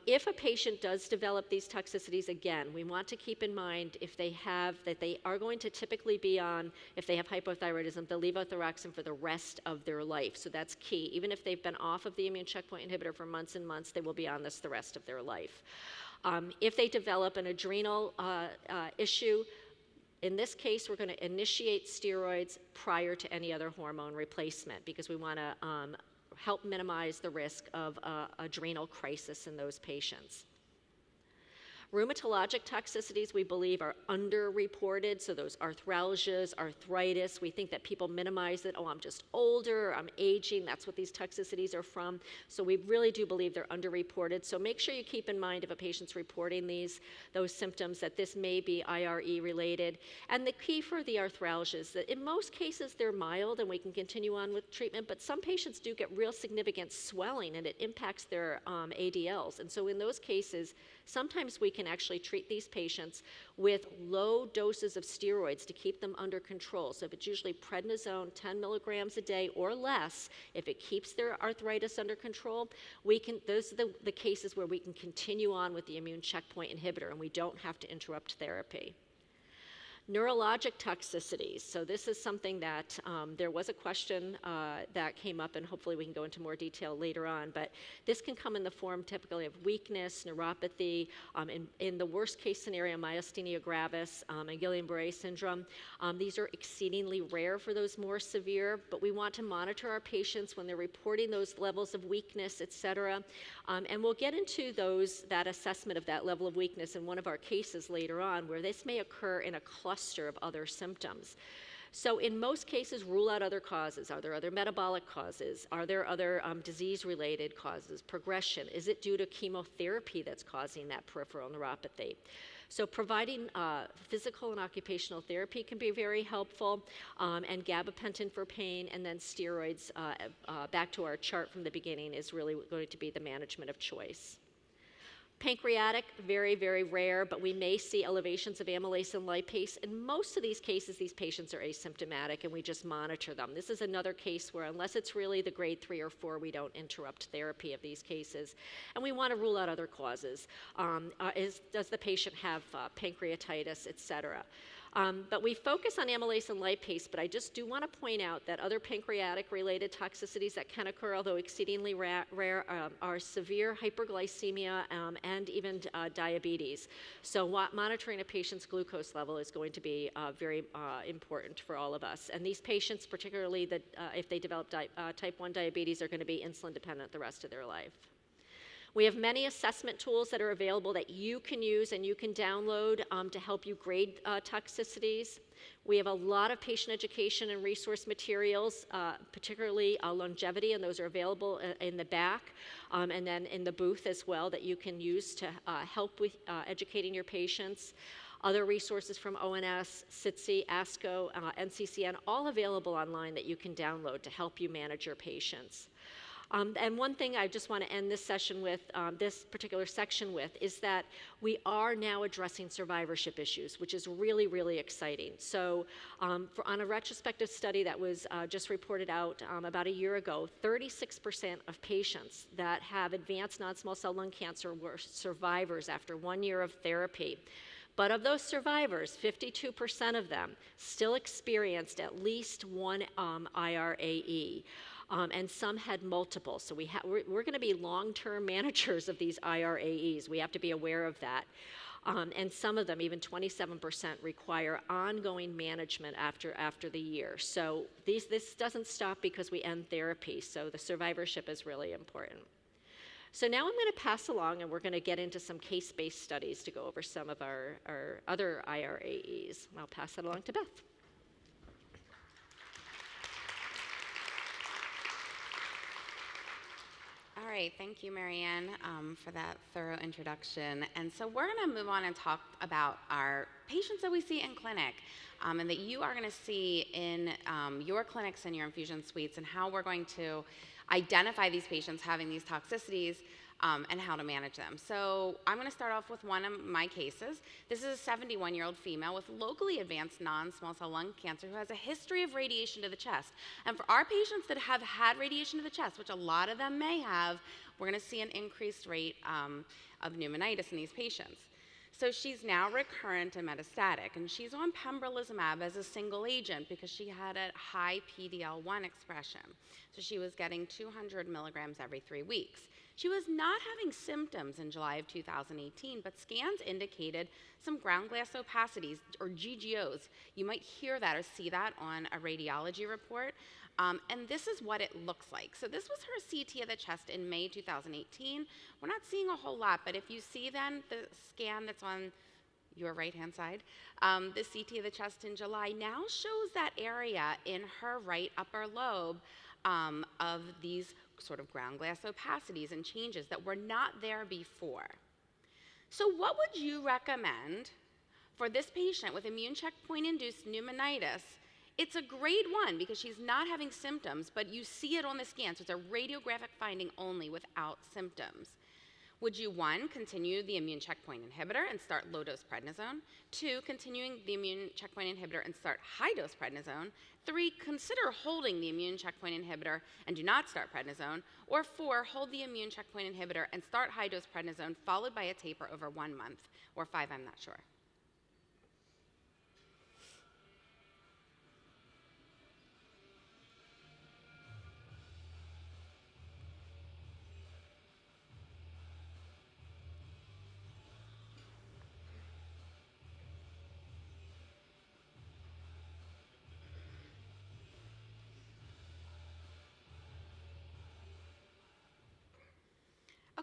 If a patient does develop these toxicities, again, we want to keep in mind that they are going to typically be on, if they have hypothyroidism, the levothyroxine for the rest of their life. So that's key. Even if they've been off of the immune checkpoint inhibitor for months and months, they will be on this the rest of their life. If they develop an adrenal issue, in this case, we're going to initiate steroids prior to any other hormone replacement, because we want to help minimize the risk of adrenal crisis in those patients. Rheumatologic toxicities, we believe, are underreported. So those arthralgias, arthritis, we think that people minimize it. Oh, I'm just older, I'm aging, that's what these toxicities are from. So we really do believe they're underreported. So make sure you keep in mind if a patient's reporting those symptoms, that this may be IRE related. And the key for the arthralgias is that in most cases they're mild and we can continue on with treatment, but some patients do get real significant swelling and it impacts their ADLs. And so in those cases, sometimes we can actually treat these patients with low doses of steroids to keep them under control. So if it's usually prednisone, 10 milligrams a day or less, if it keeps their arthritis under control, those are the cases where we can continue on with the immune checkpoint inhibitor and we don't have to interrupt therapy. Neurologic toxicities. So this is something that there was a question that came up, and hopefully we can go into more detail later on, but this can come in the form typically of weakness, neuropathy, in the worst case scenario, myasthenia gravis, and Guillain-Barré syndrome. These are exceedingly rare for those more severe, but we want to monitor our patients when they're reporting those levels of weakness, et cetera. And we'll get into that assessment of that level of weakness in one of our cases later on, where this may occur in a cluster of other symptoms. So in most cases, rule out other causes. Are there other metabolic causes? Are there other disease-related causes? Progression? Is it due to chemotherapy that's causing that peripheral neuropathy? So providing physical and occupational therapy can be very helpful, and gabapentin for pain, and then steroids, back to our chart from the beginning, is really going to be the management of choice. Pancreatic, very, very rare, but we may see elevations of amylase and lipase. In most of these cases, these patients are asymptomatic and we just monitor them. This is another case where unless it's really the grade 3 or 4, we don't interrupt therapy of these cases. And we want to rule out other causes. Does the patient have pancreatitis, et cetera? But we focus on amylase and lipase, but I just do want to point out that other pancreatic-related toxicities that can occur, although exceedingly rare, are severe hyperglycemia and even diabetes. So monitoring a patient's glucose level is going to be very important for all of us. And these patients, particularly if they develop type 1 diabetes, are going to be insulin dependent the rest of their life. We have many assessment tools that are available that you can use and you can download to help you grade toxicities. We have a lot of patient education and resource materials, particularly longevity, and those are available in the back, and then in the booth as well, that you can use to help with educating your patients. Other resources from ONS, SITC, ASCO, NCCN, all available online that you can download to help you manage your patients. And one thing I just want to end this session with, this particular section with, is that we are now addressing survivorship issues, which is really, really exciting. So on a retrospective study that was just reported out about a year ago, 36% of patients that have advanced non-small cell lung cancer were survivors after 1 year of therapy. But of those survivors, 52% of them still experienced at least one IRAE. And some had multiple. So we're going to be long-term managers of these IRAEs. We have to be aware of that. And some of them, even 27%, require ongoing management after the year. So this doesn't stop because we end therapy. So the survivorship is really important. So now I'm going to pass along, and we're going to get into some case-based studies to go over some of our other IRAEs. I'll pass it along to Beth. All right, thank you, Marianne, for that thorough introduction. And so we're going to move on and talk about our patients that we see in clinic, and that you are going to see in your clinics and your infusion suites, and how we're going to identify these patients having these toxicities and how to manage them. So I'm going to start off with one of my cases. This is a 71-year-old female with locally advanced non-small cell lung cancer who has a history of radiation to the chest. And for our patients that have had radiation to the chest, which a lot of them may have, we're going to see an increased rate of pneumonitis in these patients. So she's now recurrent and metastatic, and she's on pembrolizumab as a single agent because she had a high PD-L1 expression. So she was getting 200 milligrams every 3 weeks. She was not having symptoms in July of 2018, but scans indicated some ground glass opacities, or GGOs. You might hear that or see that on a radiology report. And this is what it looks like. So this was her CT of the chest in May 2018. We're not seeing a whole lot, but if you see then the scan that's on your right-hand side, the CT of the chest in July now shows that area in her right upper lobe of these sort of ground glass opacities and changes that were not there before. So what would you recommend for this patient with immune checkpoint-induced pneumonitis? It's a grade 1 because she's not having symptoms, but you see it on the scan, so it's a radiographic finding only without symptoms. Would you, 1, continue the immune checkpoint inhibitor and start low-dose prednisone? 2, continuing the immune checkpoint inhibitor and start high-dose prednisone? 3, consider holding the immune checkpoint inhibitor and do not start prednisone? Or 4, hold the immune checkpoint inhibitor and start high-dose prednisone, followed by a taper over 1 month? Or 5, I'm not sure.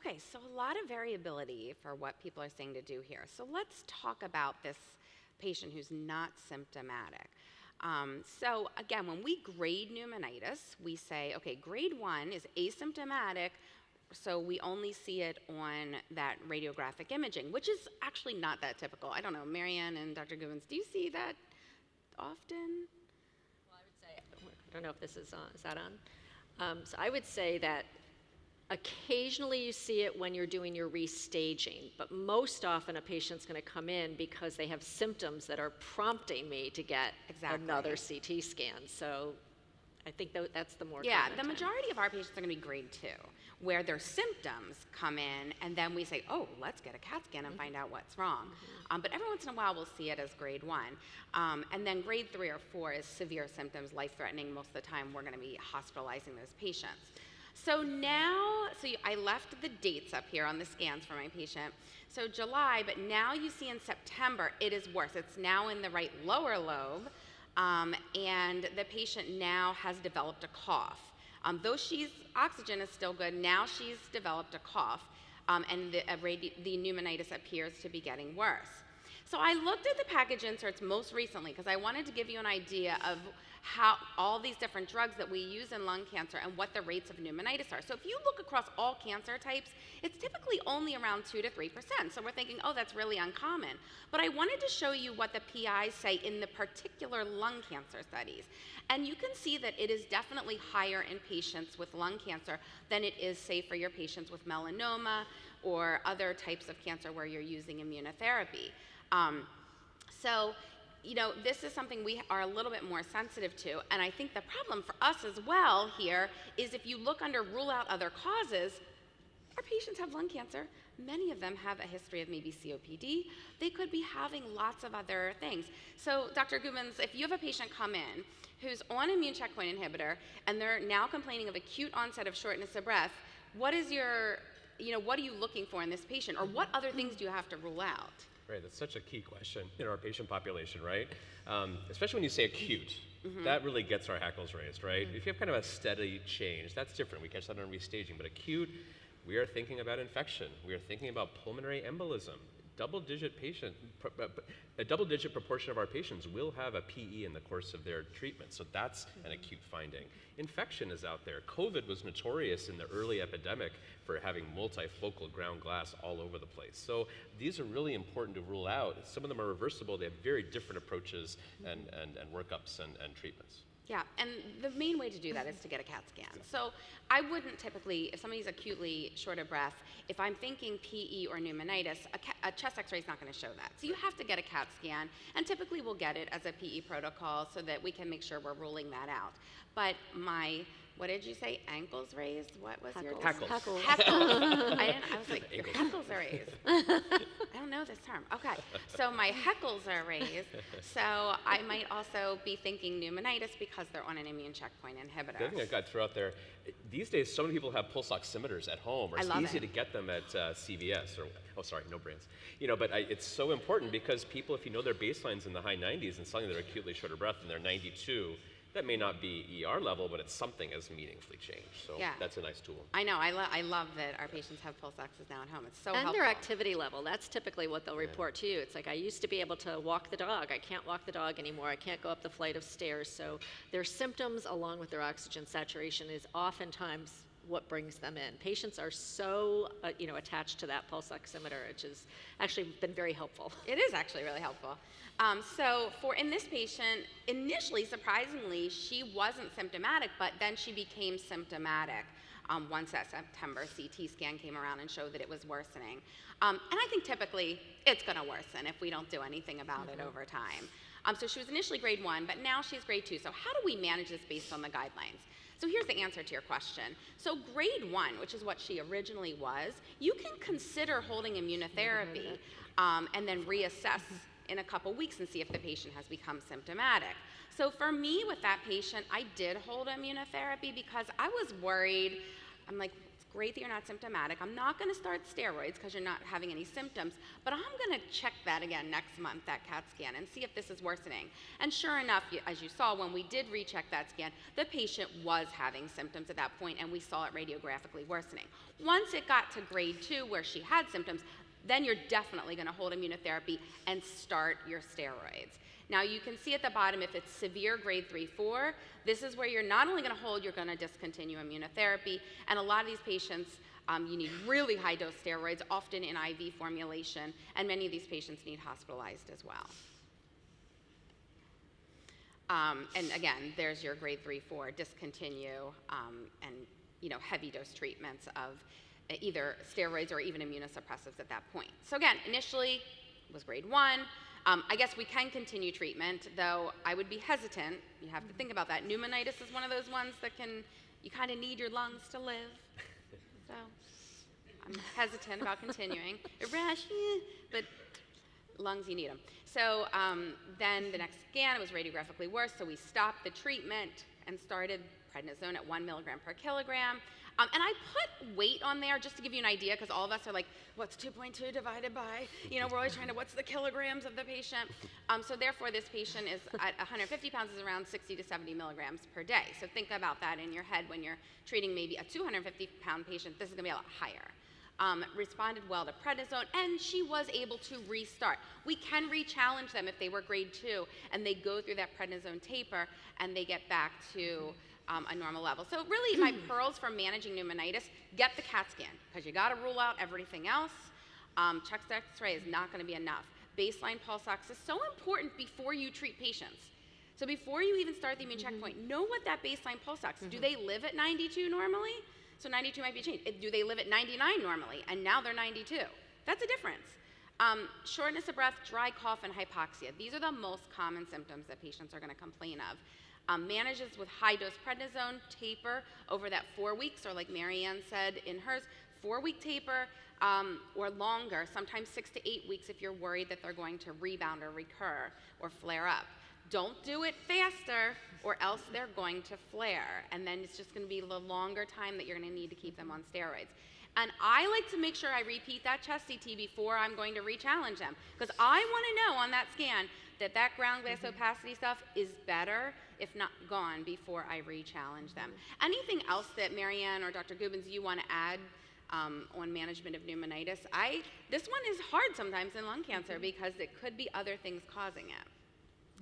Okay, so a lot of variability for what people are saying to do here. So let's talk about this patient who's not symptomatic. So again, when we grade pneumonitis, we say, okay, grade 1 is asymptomatic, so we only see it on that radiographic imaging, which is actually not that typical. I don't know, Marianne and Dr. Gubens, do you see that often? Well, I would say, I don't know if this is on, is that on? So I would say that occasionally you see it when you're doing your restaging, but most often a patient's going to come in because they have symptoms that are prompting me to get another CT scan. So I think that's the more Yeah, common the time. majority of our patients are going to be grade 2, where their symptoms come in, and then we say, oh, let's get a CAT scan and find out what's wrong. But every once in a while, we'll see it as grade 1. And then grade 3 or 4 is severe symptoms, life-threatening. Most of the time, we're going to be hospitalizing those patients. So now, I left the dates up here on the scans for my patient. So July, but now you see in September, it is worse. It's now in the right lower lobe, and the patient now has developed a cough. Though she's oxygen is still good, now she's developed a cough, and the pneumonitis appears to be getting worse. So I looked at the package inserts most recently because I wanted to give you an idea of how all these different drugs that we use in lung cancer and what the rates of pneumonitis are. So if you look across all cancer types, it's typically only around 2 to 3%. So we're thinking, oh, that's really uncommon. But I wanted to show you what the PIs say in the particular lung cancer studies. And you can see that it is definitely higher in patients with lung cancer than it is, say, for your patients with melanoma or other types of cancer where you're using immunotherapy. So, you know, this is something we are a little bit more sensitive to, and I think the problem for us as well here is if you look under rule out other causes, our patients have lung cancer. Many of them have a history of maybe COPD. They could be having lots of other things. So, Dr. Gubens, if you have a patient come in who's on immune checkpoint inhibitor and they're now complaining of acute onset of shortness of breath, what is your, what are you looking for in this patient, or what other things do you have to rule out? Right, that's such a key question in our patient population, right? Especially when you say acute, that really gets our hackles raised, right? If you have kind of a steady change, that's different. We catch that on restaging. But acute, we are thinking about infection. We are thinking about pulmonary embolism. A double-digit proportion of our patients will have a PE in the course of their treatment, so that's an acute finding. Infection is out there. COVID was notorious in the early epidemic for having multifocal ground glass all over the place. So these are really important to rule out. Some of them are reversible. They have very different approaches and workups and treatments. Yeah, and the main way to do that is to get a CAT scan. So I wouldn't typically, if somebody's acutely short of breath, if I'm thinking PE or pneumonitis, a chest x-ray is not going to show that. So you have to get a CAT scan, and typically we'll get it as a PE protocol so that we can make sure we're ruling that out. But what did you say, ankles raised? What was your Hackles. Hackles. I was like, your hackles are raised. I don't know this term. Okay, so my hackles are raised. So I might also be thinking pneumonitis because they're on an immune checkpoint inhibitor. The other thing I've got to throw out there, these days so many people have pulse oximeters at home, or it's easy to get them at CVS, or, oh sorry, no brands. But it's so important because people, if you know their baseline's in the high 90s and suddenly they're acutely short of breath and they're 92, that may not be ER level, but it's something has meaningfully changed. So that's a nice tool. I know. I love that our patients have pulse oxes now at home. It's so helpful. And their activity level. That's typically what they'll report to you. It's like, I used to be able to walk the dog. I can't walk the dog anymore. I can't go up the flight of stairs. So their symptoms, along with their oxygen saturation, is oftentimes what brings them in. Patients are so attached to that pulse oximeter, which has actually been very helpful. It is actually really helpful. So in this patient, initially, surprisingly, she wasn't symptomatic, but then she became symptomatic once that September CT scan came around and showed that it was worsening. And I think typically it's going to worsen if we don't do anything about it over time. So she was initially grade 1, but now she's grade 2. So how do we manage this based on the guidelines? So here's the answer to your question. So grade 1, which is what she originally was, you can consider holding immunotherapy and then reassess in a couple weeks and see if the patient has become symptomatic. So for me with that patient, I did hold immunotherapy because I was worried. I'm like, Great that you're not symptomatic. I'm not going to start steroids because you're not having any symptoms, but I'm going to check that again next month, that CAT scan, and see if this is worsening. And sure enough, as you saw, when we did recheck that scan, the patient was having symptoms at that point, and we saw it radiographically worsening. Once it got to grade 2 where she had symptoms, then you're definitely going to hold immunotherapy and start your steroids. Now you can see at the bottom if it's severe grade 3-4, this is where you're not only going to hold, you're going to discontinue immunotherapy. And a lot of these patients, you need really high dose steroids, often in IV formulation, and many of these patients need hospitalized as well. And again, there's your grade 3-4, discontinue, and heavy dose treatments of either steroids or even immunosuppressives at that point. So again, initially it was grade 1. I guess we can continue treatment, though I would be hesitant. You have to think about that. Pneumonitis is one of those ones that you kind of need your lungs to live. So I'm hesitant about continuing. A rash, but lungs, you need them. So then the next scan, it was radiographically worse, so we stopped the treatment and started prednisone at 1 milligram per kilogram. And I put weight on there just to give you an idea, because all of us are like, what's 2.2 divided by? We're always trying to, what's the kilograms of the patient? So therefore, this patient is at 150 pounds, is around 60 to 70 milligrams per day. So think about that in your head when you're treating maybe a 250-pound patient. This is going to be a lot higher. Responded well to prednisone, and she was able to restart. We can re-challenge them if they were grade 2, and they go through that prednisone taper, and they get back to a normal level. So really, my pearls for managing pneumonitis, get the CAT scan, because you got to rule out everything else. Chest X-ray is not going to be enough. Baseline pulse ox is so important before you treat patients. So before you even start the immune checkpoint, know what that baseline pulse ox. Do they live at 92 normally? So 92 might be changed. Do they live at 99 normally, and now they're 92? That's a difference. Shortness of breath, dry cough, and hypoxia. These are the most common symptoms that patients are going to complain of. Manages with high-dose prednisone, taper over that 4 weeks, or like Marianne said in hers, 4-week taper, or longer, sometimes 6 to 8 weeks if you're worried that they're going to rebound or recur or flare up. Don't do it faster, or else they're going to flare, and then it's just going to be the longer time that you're going to need to keep them on steroids. And I like to make sure I repeat that chest CT before I'm going to re-challenge them, because I want to know on that scan that that ground glass opacity stuff is better, if not gone, before I re-challenge them. Anything else that Marianne or Dr. Gubbins you want to add on management of pneumonitis? This one is hard sometimes in lung cancer because it could be other things causing it.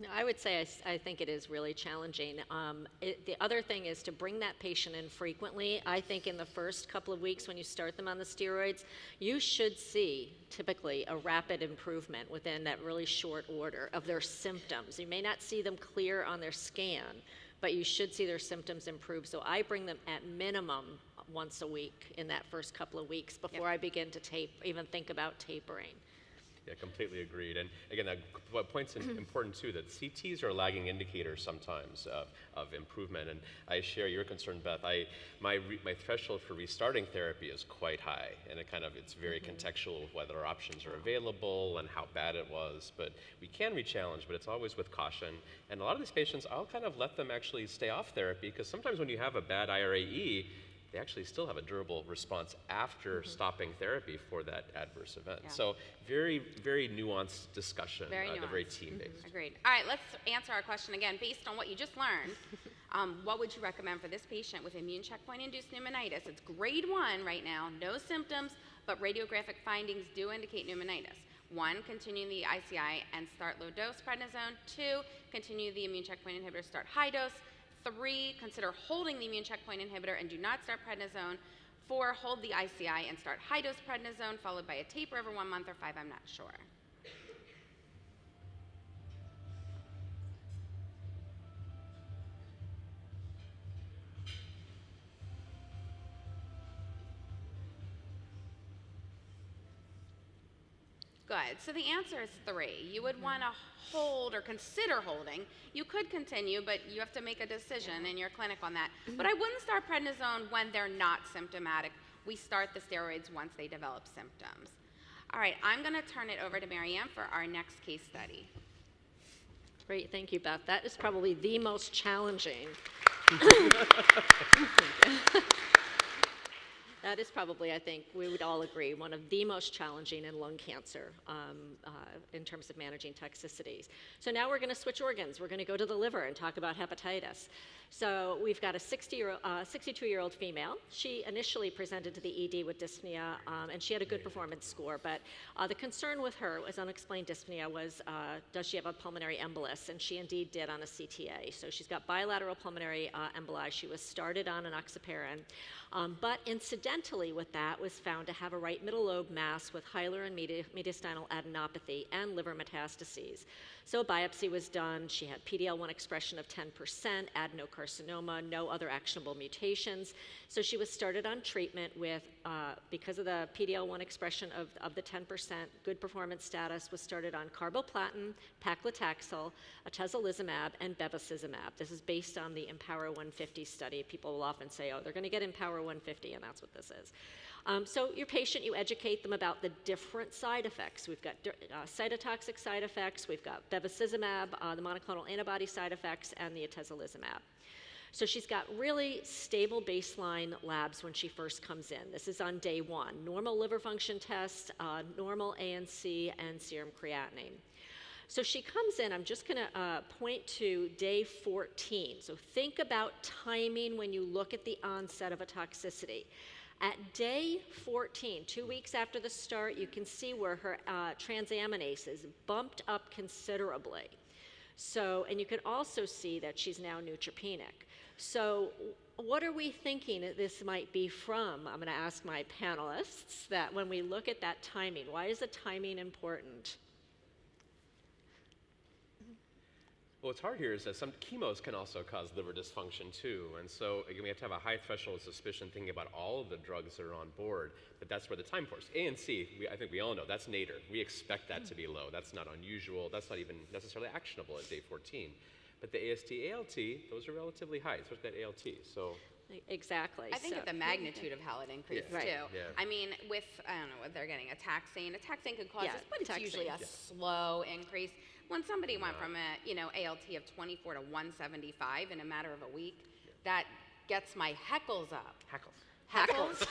No, I would say I think it is really challenging. The other thing is to bring that patient in frequently. I think in the first couple of weeks when you start them on the steroids, you should see typically a rapid improvement within that really short order of their symptoms. You may not see them clear on their scan, but you should see their symptoms improve. So I bring them at minimum once a week in that first couple of weeks before I begin to even think about tapering. Yeah, completely agreed. And again, that point's important too, that CTs are lagging indicators sometimes of improvement. And I share your concern, Beth. My threshold for restarting therapy is quite high, and it's very contextual of whether our options are available and how bad it was. But we can re-challenge, but it's always with caution. And a lot of these patients, I'll kind of let them actually stay off therapy, because sometimes when you have a bad IRAE, they actually still have a durable response after stopping therapy for that adverse event. Yeah. So very, very nuanced discussion. Very nuanced. Very team-based. Agreed. All right, let's answer our question again. Based on what you just learned, what would you recommend for this patient with immune checkpoint-induced pneumonitis? It's grade 1 right now, no symptoms, but radiographic findings do indicate pneumonitis. 1, continue the ICI and start low-dose prednisone. 2, continue the immune checkpoint inhibitor, start high-dose. 3, consider holding the immune checkpoint inhibitor and do not start prednisone. 4, hold the ICI and start high-dose prednisone, followed by a taper over 1 month, or 5, I'm not sure. Good. So the answer is 3. You would want to hold or consider holding. You could continue, but you have to make a decision in your clinic on that. But I wouldn't start prednisone when they're not symptomatic. We start the steroids once they develop symptoms. All right, I'm going to turn it over to Marianne for our next case study. Great, thank you, Beth. That is probably the most challenging. That is probably, I think, we would all agree, one of the most challenging in lung cancer in terms of managing toxicities. So now we're going to switch organs. We're going to go to the liver and talk about hepatitis. So we've got a 62-year-old female. She initially presented to the ED with dyspnea, and she had a good performance score. But the concern with her was unexplained dyspnea was, does she have a pulmonary embolus? And she indeed did on a CTA. So she's got bilateral pulmonary emboli. She was started on enoxaparin. But incidentally with that was found to have a right middle lobe mass with hilar and mediastinal adenopathy and liver metastases. So a biopsy was done. She had PD-L1 expression of 10%, adenocarcinoma, no other actionable mutations. So she was started on treatment with, because of the PD-L1 expression of the 10%, good performance status, was started on carboplatin, paclitaxel, atezolizumab, and bevacizumab. This is based on the Empower 150 study. People will often say, oh, they're going to get Empower 150, and that's what this is. So your patient, you educate them about the different side effects. We've got cytotoxic side effects, we've got bevacizumab, the monoclonal antibody side effects, and the atezolizumab. So she's got really stable baseline labs when she first comes in. This is on day 1. Normal liver function test, normal ANC, and serum creatinine. So she comes in, I'm just going to point to day 14. So think about timing when you look at the onset of a toxicity. At day 14, 2 weeks after the start, you can see where her transaminases bumped up considerably. So, and you can also see that she's now neutropenic. So what are we thinking that this might be from? I'm going to ask my panelists that when we look at that timing, why is the timing important? Well, what's hard here is that some chemos can also cause liver dysfunction too. And so, again, we have to have a high threshold of suspicion thinking about all of the drugs that are on board, but that's where the time course. ANC, I think we all know, that's nadir. We expect that to be low. That's not unusual. That's not even necessarily actionable at day 14. But the AST, ALT, those are relatively high, especially that ALT. So. Exactly. I think so, it's the magnitude of how it increased Yeah. too. Right. Yeah. I mean, with, I don't know what they're getting, a taxane could cause Yeah, this, but it's taxane. usually a slow increase. When somebody went from a ALT of 24 to 175 in a matter of a week, that gets my heckles up. Hackles. Hackles?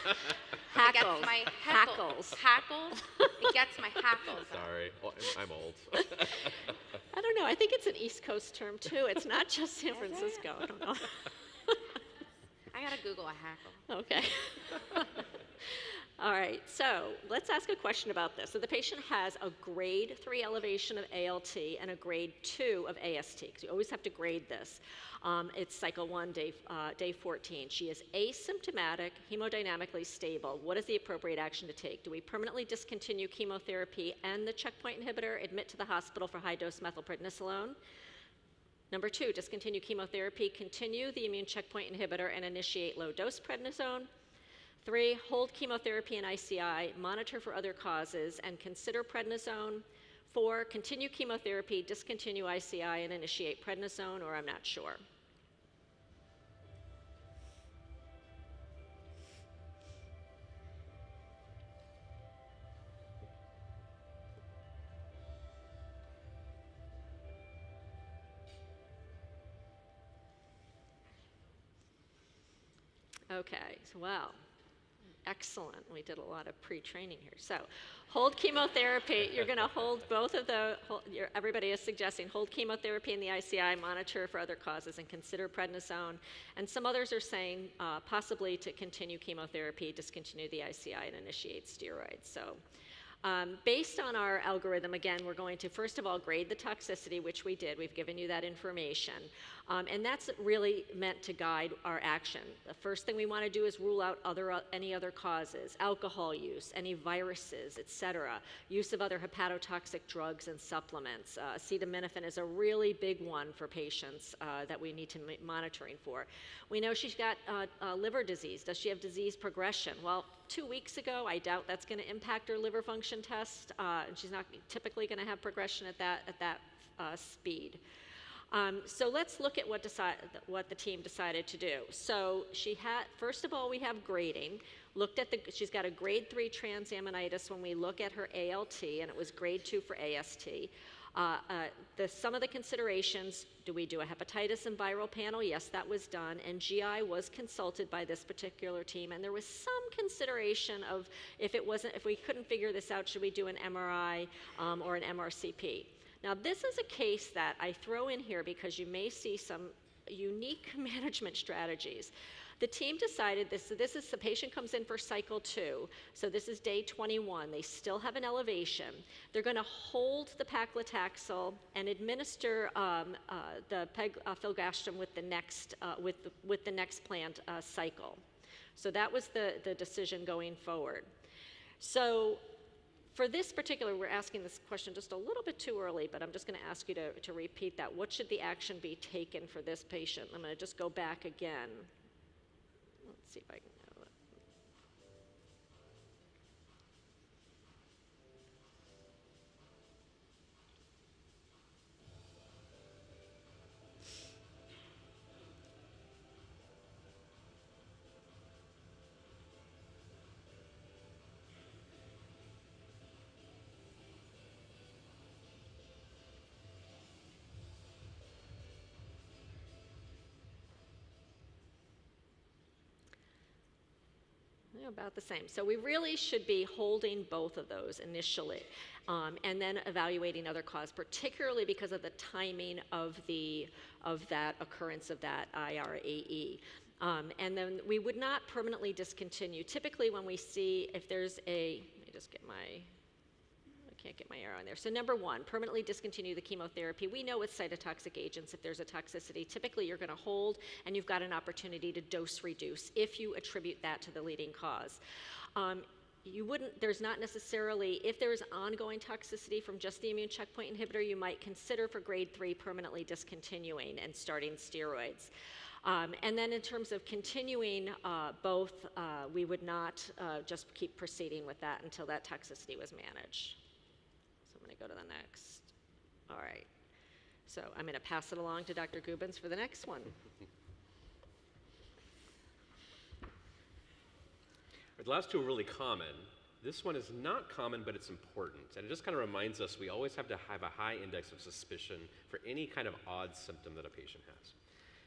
Hackles. It gets my Hackles. Hackles? It gets my hackles up. Sorry, well, I'm old. I don't know. I think it's an East Coast term too. It's not just San Francisco. I don't know. I gotta Google a hackle. Okay. All right, so let's ask a question about this. So the patient has a grade 3 elevation of ALT and a grade 2 of AST, because you always have to grade this. It's cycle 1, day 14. She is asymptomatic, hemodynamically stable. What is the appropriate action to take? Do we permanently discontinue chemotherapy and the checkpoint inhibitor, admit to the hospital for high-dose methylprednisolone? Number 2, discontinue chemotherapy, continue the immune checkpoint inhibitor, and initiate low-dose prednisone. 3, hold chemotherapy and ICI, monitor for other causes, and consider prednisone. 4, continue chemotherapy, discontinue ICI, and initiate prednisone, or I'm not sure. Okay, so wow. Excellent. We did a lot of pre-training here. So hold chemotherapy. You're going to hold both of the, everybody is suggesting hold chemotherapy in the ICI, monitor for other causes, and consider prednisone. And some others are saying possibly to continue chemotherapy, discontinue the ICI, and initiate steroids. So based on our algorithm, again, we're going to first of all grade the toxicity, which we did. We've given you that information. And that's really meant to guide our action. The first thing we want to do is rule out any other causes, alcohol use, any viruses, et cetera, use of other hepatotoxic drugs and supplements. Acetaminophen is a really big one for patients that we need to be monitoring for. We know she's got liver disease. Does she have disease progression? Well, 2 weeks ago, I doubt that's going to impact her liver function test, and she's not typically going to have progression at that speed. So let's look at what the team decided to do. So first of all, we have grading. looked at she's got a grade 3 transaminitis when we look at her ALT, and it was grade 2 for AST. Some of the considerations, do we do a hepatitis and viral panel? Yes, that was done, and GI was consulted by this particular team, and there was some consideration of if we couldn't figure this out, should we do an MRI or an MRCP? Now, this is a case that I throw in here because you may see some unique management strategies. The team decided this is the patient comes in for cycle 2, so this is day 21. They still have an elevation. They're going to hold the paclitaxel and administer the filgrastim with the next planned cycle. So that was the decision going forward. So for this particular, we're asking this question just a little bit too early, but I'm just going to ask you to repeat that. What should the action be taken for this patient? I'm going to just go back again. Let's see if I can know it. About the same. So we really should be holding both of those initially, and then evaluating other cause, particularly because of the timing of that occurrence of that IRAE. And then we would not permanently discontinue. Typically when we see if there's let me just get I can't get my arrow in there. So number 1, permanently discontinue the chemotherapy. We know with cytotoxic agents, if there's a toxicity, typically you're going to hold and you've got an opportunity to dose reduce if you attribute that to the leading cause. There's not necessarily, if there's ongoing toxicity from just the immune checkpoint inhibitor, you might consider for grade 3 permanently discontinuing and starting steroids. And then in terms of continuing both, we would not just keep proceeding with that until that toxicity was managed. So I'm going to go to the next. All right. So I'm going to pass it along to Dr. Gubens for the next one. The last two are really common. This one is not common, but it's important. And it just kind of reminds us we always have to have a high index of suspicion for any kind of odd symptom that a patient has.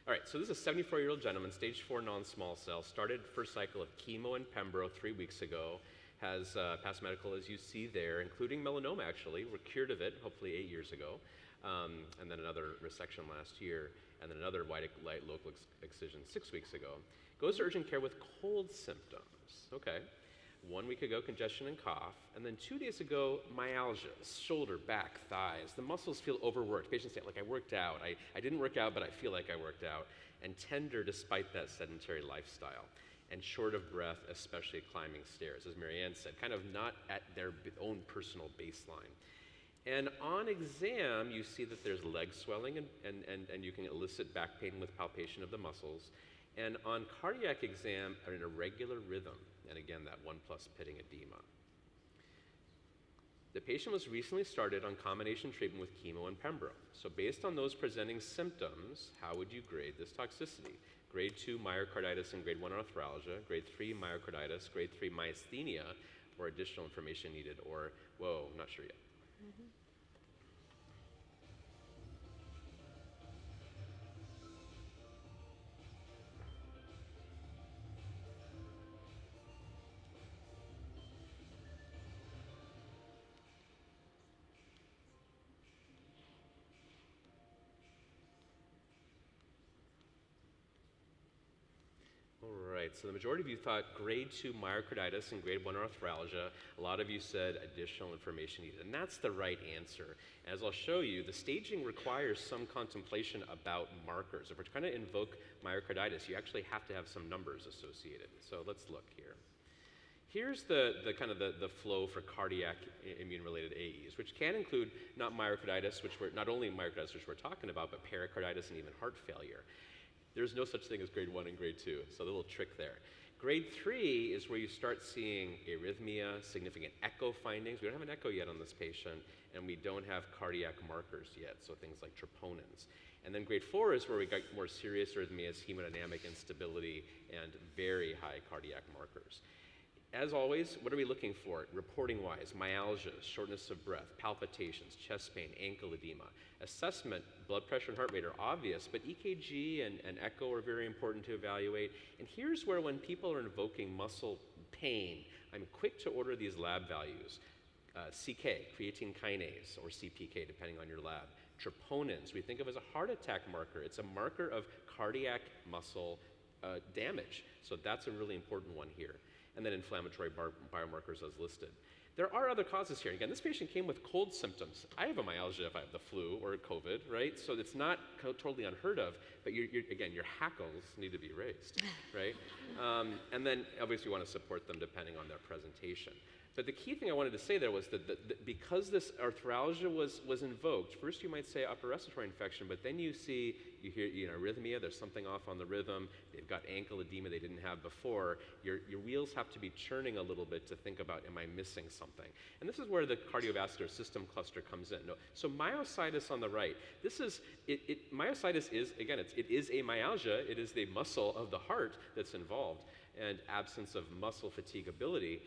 All right, so this is a 74-year-old gentleman, stage 4 non-small cell, started first cycle of chemo and pembro 3 weeks ago, has past medical, as you see there, including melanoma, actually. We're cured of it, hopefully 8 years ago, and then another resection last year, and then another light local excision 6 weeks ago. Goes to urgent care with cold symptoms. Okay. 1 week ago, congestion and cough, and then 2 days ago, myalgias, shoulder, back, thighs. The muscles feel overworked. Patients say, like, I worked out. I didn't work out, but I feel like I worked out. And tender despite that sedentary lifestyle. And short of breath, especially climbing stairs, as Marianne said, kind of not at their own personal baseline. And on exam, you see that there's leg swelling, and you can elicit back pain with palpation of the muscles. And on cardiac exam, an irregular rhythm, and again, that 1+ pitting edema. The patient was recently started on combination treatment with chemo and pembro. So based on those presenting symptoms, how would you grade this toxicity? Grade 2 myocarditis and grade 1 arthralgia, grade 3 myocarditis, grade 3 myasthenia, or additional information needed, or, whoa, I'm not sure yet. Mm-hmm. All right, so the majority of you thought grade 2 myocarditis and grade 1 arthralgia. A lot of you said additional information needed, and that's the right answer. As I'll show you, the staging requires some contemplation about markers. If we're trying to invoke myocarditis, you actually have to have some numbers associated. So let's look here. Here's the kind of the flow for cardiac immune-related AEs, which can include not myocarditis, not only myocarditis, which we're talking about, but pericarditis and even heart failure. There's no such thing as grade 1 and grade 2, so a little trick there. Grade 3 is where you start seeing arrhythmia, significant echo findings. We don't have an echo yet on this patient, and we don't have cardiac markers yet, so things like troponins. And then grade 4 is where we got more serious arrhythmias, hemodynamic instability, and very high cardiac markers. As always, what are we looking for reporting-wise? Myalgia, shortness of breath, palpitations, chest pain, ankle edema. Assessment, blood pressure and heart rate are obvious, but EKG and echo are very important to evaluate. And here's where when people are invoking muscle pain, I'm quick to order these lab values. CK, creatine kinase, or CPK, depending on your lab. Troponins, we think of as a heart attack marker. It's a marker of cardiac muscle damage. So that's a really important one here. And then inflammatory biomarkers as listed. There are other causes here. Again, this patient came with cold symptoms. I have a myalgia if I have the flu or COVID, right? So it's not totally unheard of, but again, your hackles need to be raised, right? And then obviously you want to support them depending on their presentation. But the key thing I wanted to say there was that because this arthralgia was invoked, first you might say upper respiratory infection, but then you hear arrhythmia, there's something off on the rhythm, they've got ankle edema they didn't have before, your wheels have to be churning a little bit to think about, am I missing something? And this is where the cardiovascular system cluster comes in. So myositis on the right, myositis is, again, it is a myalgia, it is the muscle of the heart that's involved, and absence of muscle fatigability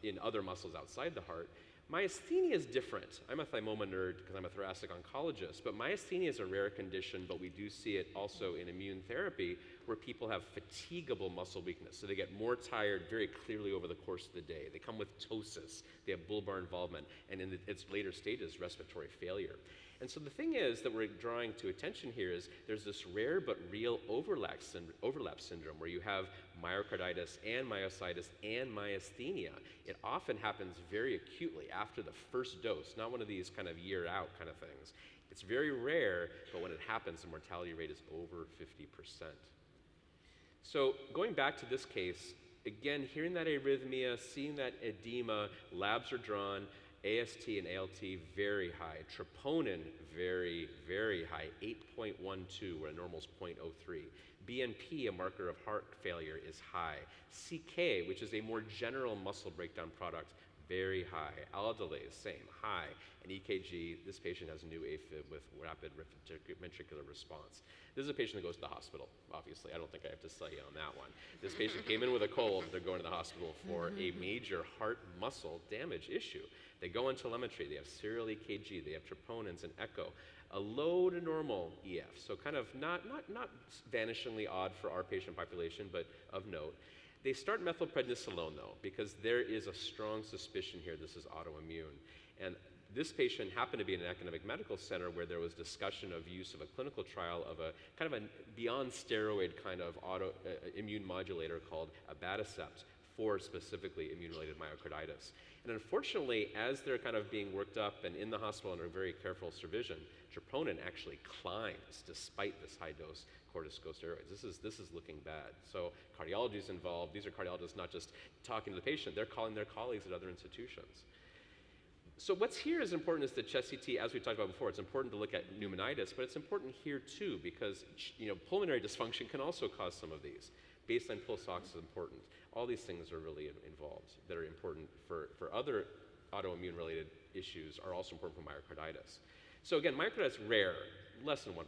in other muscles outside the heart. Myasthenia is different. I'm a thymoma nerd because I'm a thoracic oncologist, but myasthenia is a rare condition, but we do see it also in immune therapy where people have fatigable muscle weakness. So they get more tired very clearly over the course of the day. They come with ptosis, they have bulbar involvement, and in its later stages, respiratory failure. And so the thing is that we're drawing to attention here is there's this rare but real overlap syndrome where you have myocarditis and myositis and myasthenia. It often happens very acutely after the first dose, not one of these kind of year out kind of things. It's very rare, but when it happens, the mortality rate is over 50%. So going back to this case, again, hearing that arrhythmia, seeing that edema, labs are drawn, AST and ALT very high, troponin very, very high, 8.12 where normal is 0.03. BNP, a marker of heart failure, is high. CK, which is a more general muscle breakdown product, very high. Aldolase, same, high. And EKG, this patient has new AFib with rapid ventricular response. This is a patient that goes to the hospital, obviously. I don't think I have to sell you on that one. This patient came in with a cold. They're going to the hospital for a major heart muscle damage issue. They go on telemetry. They have serial EKG. They have troponins and echo. A low to normal EF, so kind of not vanishingly odd for our patient population, but of note. They start methylprednisolone though, because there is a strong suspicion here this is autoimmune. And this patient happened to be in an academic medical center where there was discussion of use of a clinical trial of a kind of a beyond steroid kind of immune modulator called abatacept for specifically immune-related myocarditis. And unfortunately, as they're kind of being worked up and in the hospital under very careful supervision, troponin actually climbs despite this high-dose corticosteroids. This is looking bad. So cardiology is involved. These are cardiologists not just talking to the patient, they're calling their colleagues at other institutions. So what's here is important is the chest CT, as we talked about before, it's important to look at pneumonitis, but it's important here too because pulmonary dysfunction can also cause some of these. Baseline pulse ox is important. All these things are really involved that are important for other autoimmune related issues are also important for myocarditis. So again, myocarditis rare, less than 1%,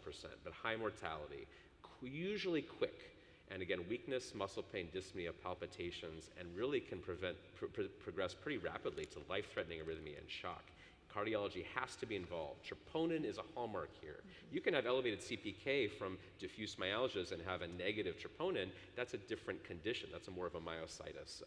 but high mortality, usually quick. And again, weakness, muscle pain, dyspnea, palpitations, and really can progress pretty rapidly to life-threatening arrhythmia and shock. Cardiology has to be involved. Troponin is a hallmark here. You can have elevated CPK from diffuse myalgias and have a negative troponin. That's a different condition. That's more of a myositis,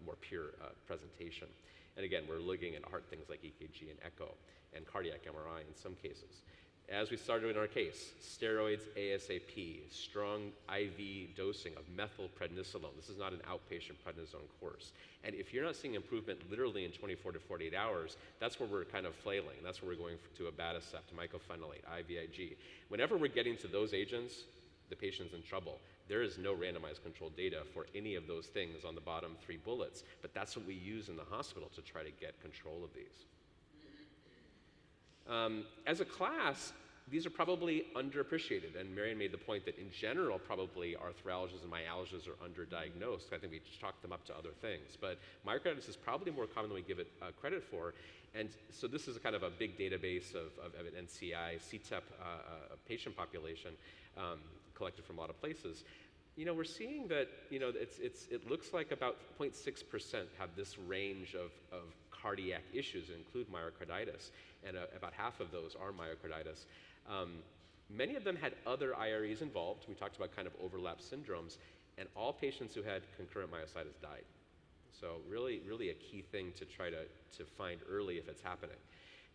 more pure presentation. And again, we're looking at heart things like EKG and echo and cardiac MRI in some cases. As we started in our case, steroids ASAP, strong IV dosing of methylprednisolone. This is not an outpatient prednisone course. And if you're not seeing improvement literally in 24 to 48 hours, that's where we're kind of flailing. That's where we're going to abatacept, mycophenolate, IVIG. Whenever we're getting to those agents, the patient's in trouble. There is no randomized controlled data for any of those things on the bottom 3 bullets, but that's what we use in the hospital to try to get control of these. As a class, these are probably underappreciated, and Marion made the point that in general, probably arthralgias and myalgias are underdiagnosed. I think we chalked them up to other things, but myocarditis is probably more common than we give it credit for, and so this is a kind of a big database of an NCI, CTEP patient population collected from a lot of places. We're seeing that, it looks like about 0.6% have this range of cardiac issues that include myocarditis, and about half of those are myocarditis. Many of them had other IREs involved. We talked about kind of overlap syndromes, and all patients who had concurrent myositis died. So really, really a key thing to try to find early if it's happening.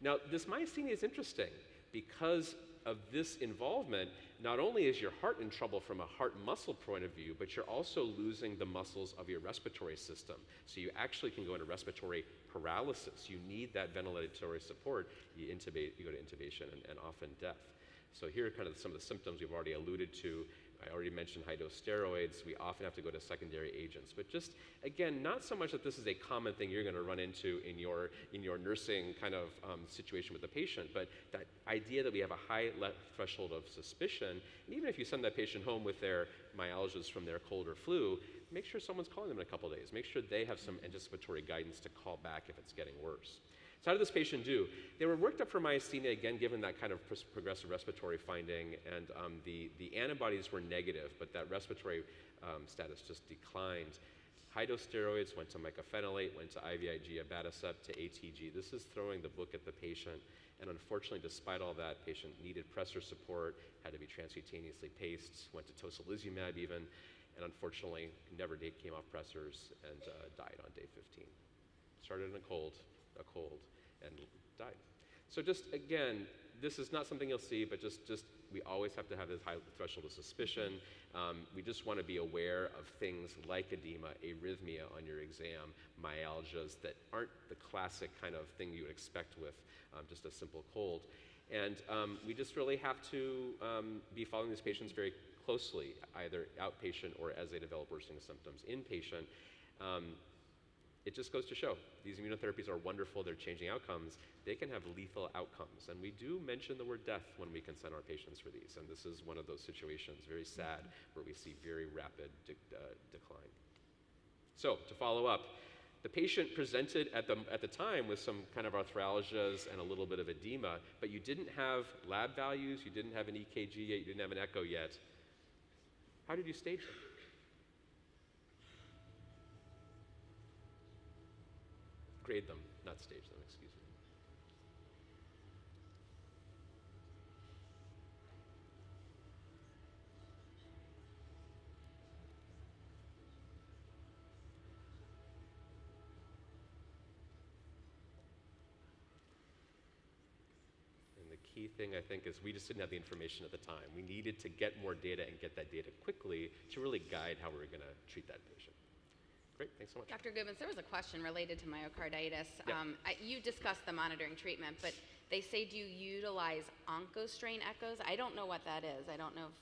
Now, this myasthenia is interesting because of this involvement. Not only is your heart in trouble from a heart muscle point of view, but you're also losing the muscles of your respiratory system. So you actually can go into respiratory paralysis. You need that ventilatory support. You intubate, you go to intubation and often death. So here are kind of some of the symptoms we've already alluded to. I already mentioned high-dose steroids. We often have to go to secondary agents. But just, again, not so much that this is a common thing you're going to run into in your nursing kind of situation with the patient, but that idea that we have a high threshold of suspicion, and even if you send that patient home with their myalgias from their cold or flu, make sure someone's calling them in a couple days. Make sure they have some anticipatory guidance to call back if it's getting worse. So how did this patient do? They were worked up for myasthenia, again, given that kind of progressive respiratory finding, and the antibodies were negative, but that respiratory status just declined. High-dose steroids, went to mycophenolate, went to IVIG, abatacept, to ATG. This is throwing the book at the patient, and unfortunately, despite all that, patient needed pressor support, had to be transcutaneously paced, went to tocilizumab even, and unfortunately, never came off pressors and died on day 15. Started in a cold, and died. So just, again, this is not something you'll see, but just we always have to have this high threshold of suspicion. We just want to be aware of things like edema, arrhythmia on your exam, myalgias that aren't the classic kind of thing you would expect with just a simple cold. And we just really have to be following these patients very closely, either outpatient or as they develop worsening symptoms inpatient. It just goes to show these immunotherapies are wonderful, they're changing outcomes. They can have lethal outcomes. And we do mention the word death when we consent our patients for these. And this is one of those situations, very sad, where we see very rapid decline. So to follow up, the patient presented at the time with some kind of arthralgias and a little bit of edema, but you didn't have lab values, you didn't have an EKG yet, you didn't have an echo yet. How did you stage them? Grade them, not stage them, excuse me. And the key thing, I think, is we just didn't have the information at the time. We needed to get more data and get that data quickly to really guide how we were going to treat that patient. Great, thanks so much. Dr. Goodmans, there was a question related to myocarditis. Yeah. You discussed the monitoring treatment, but they say, do you utilize oncostrain echoes? I don't know what that is. I don't know if...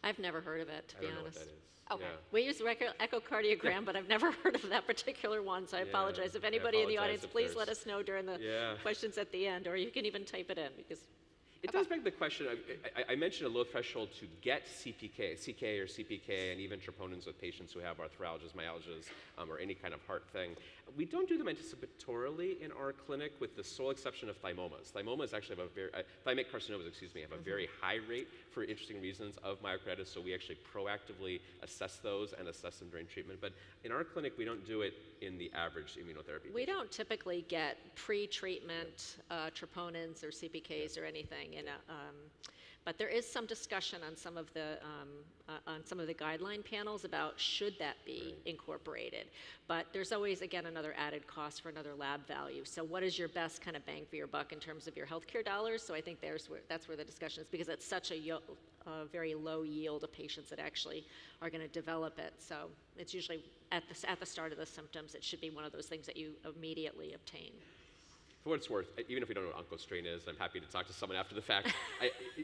I've never heard of it, to be honest. I don't know what that is. Okay. Yeah. We use echocardiogram, but I've never heard of that particular one, so I apologize. If anybody in the audience, please let us know during the questions at the end, or you can even type it in, because... It does beg the question. I mentioned a low threshold to get CK or CPK, and even troponins with patients who have arthralgias, myalgias, or any kind of heart thing. We don't do them anticipatorily in our clinic, with the sole exception of thymomas. Thymomas actually have a very, thymic carcinomas, excuse me, have a very high rate for interesting reasons of myocarditis, so we actually proactively assess those and assess them during treatment. But in our clinic, we don't do it in the average immunotherapy. We don't typically get pre-treatment troponins or CPKs or anything. But there is some discussion on some of the guideline panels about should that be incorporated. But there's always, again, another added cost for another lab value. So what is your best kind of bang for your buck in terms of your healthcare dollars? So I think that's where the discussion is, because it's such a very low yield of patients that actually are going to develop it. So it's usually at the start of the symptoms. It should be one of those things that you immediately obtain. For what it's worth, even if we don't know what oncostrain is, I'm happy to talk to someone after the fact.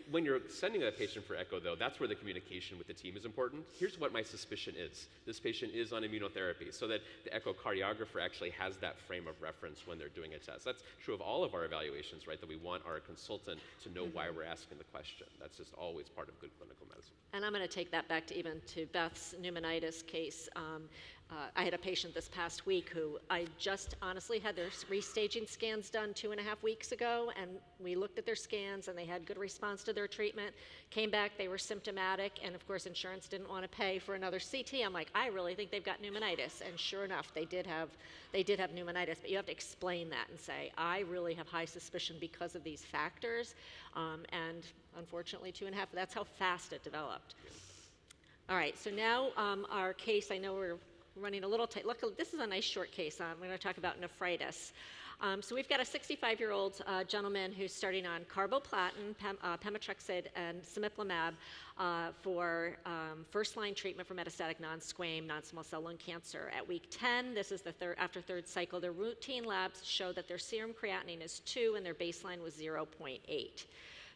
When you're sending a patient for echo, though, that's where the communication with the team is important. Here's what my suspicion is. This patient is on immunotherapy, so that the echocardiographer actually has that frame of reference when they're doing a test. That's true of all of our evaluations, right, that we want our consultant to know why we're asking the question. That's just always part of good clinical medicine. And I'm going to take that back to even to Beth's pneumonitis case. I had a patient this past week who I just honestly had their restaging scans done 2.5 weeks ago, and we looked at their scans and they had good response to their treatment. Came back, they were symptomatic, and of course insurance didn't want to pay for another CT. I'm like, I really think they've got pneumonitis, and sure enough, they did have pneumonitis. But you have to explain that and say, I really have high suspicion because of these factors, and unfortunately 2.5. That's how fast it developed. All right, so now our case. I know we're running a little tight. Look, this is a nice short case. I'm going to talk about nephritis. So we've got a 65-year-old gentleman who's starting on carboplatin, pemetrexed, and cemiplimab for first-line treatment for metastatic non-squam non-small cell lung cancer. At week 10, this is the after third cycle, their routine labs show that their serum creatinine is 2 and their baseline was 0.8.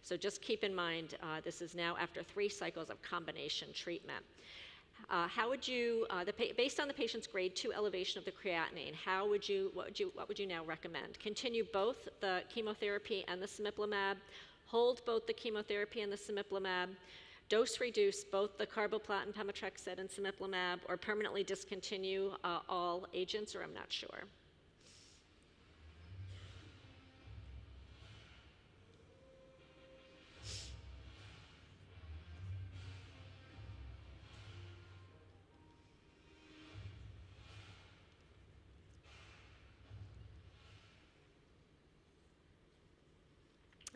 So just keep in mind, this is now after 3 cycles of combination treatment. How would you, based on the patient's grade 2 elevation of the creatinine, what would you now recommend? Continue both the chemotherapy and the cemiplimab, hold both the chemotherapy and the cemiplimab, dose reduce both the carboplatin, pemetrexed, and cemiplimab, or permanently discontinue all agents, or I'm not sure.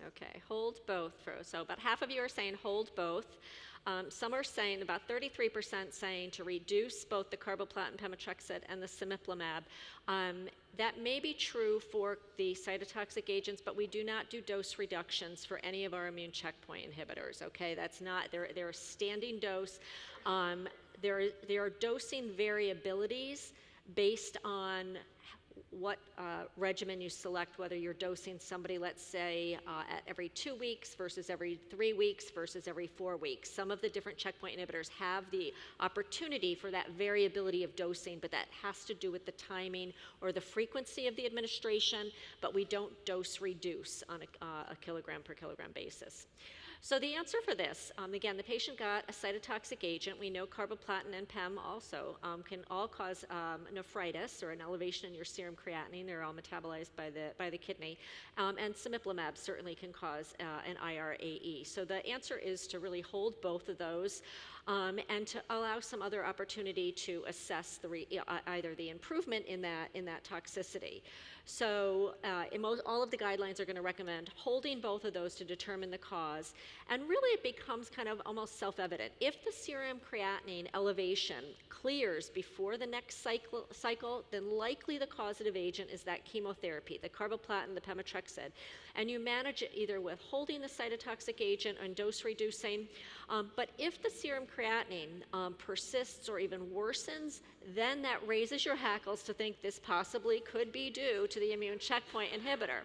Okay, hold both. So about half of you are saying hold both. Some are saying, about 33% saying to reduce both the carboplatin, pemetrexed, and the cemiplimab. That may be true for the cytotoxic agents, but we do not do dose reductions for any of our immune checkpoint inhibitors, okay? That's not, they're a standing dose. There are dosing variabilities based on what regimen you select, whether you're dosing somebody, let's say, at every 2 weeks versus every 3 weeks versus every 4 weeks. Some of the different checkpoint inhibitors have the opportunity for that variability of dosing, but that has to do with the timing or the frequency of the administration, but we don't dose reduce on a kilogram per kilogram basis. So the answer for this, again, the patient got a cytotoxic agent. We know carboplatin and PEM also can all cause nephritis or an elevation in your serum creatinine. They're all metabolized by the kidney. And cemiplimab certainly can cause an IRAE. So the answer is to really hold both of those and to allow some other opportunity to assess either the improvement in that toxicity. So all of the guidelines are going to recommend holding both of those to determine the cause. And really it becomes kind of almost self-evident. If the serum creatinine elevation clears before the next cycle, then likely the causative agent is that chemotherapy, the carboplatin, the pemetrexed. And you manage it either with holding the cytotoxic agent and dose reducing. But if the serum creatinine persists or even worsens, then that raises your hackles to think this possibly could be due to the immune checkpoint inhibitor.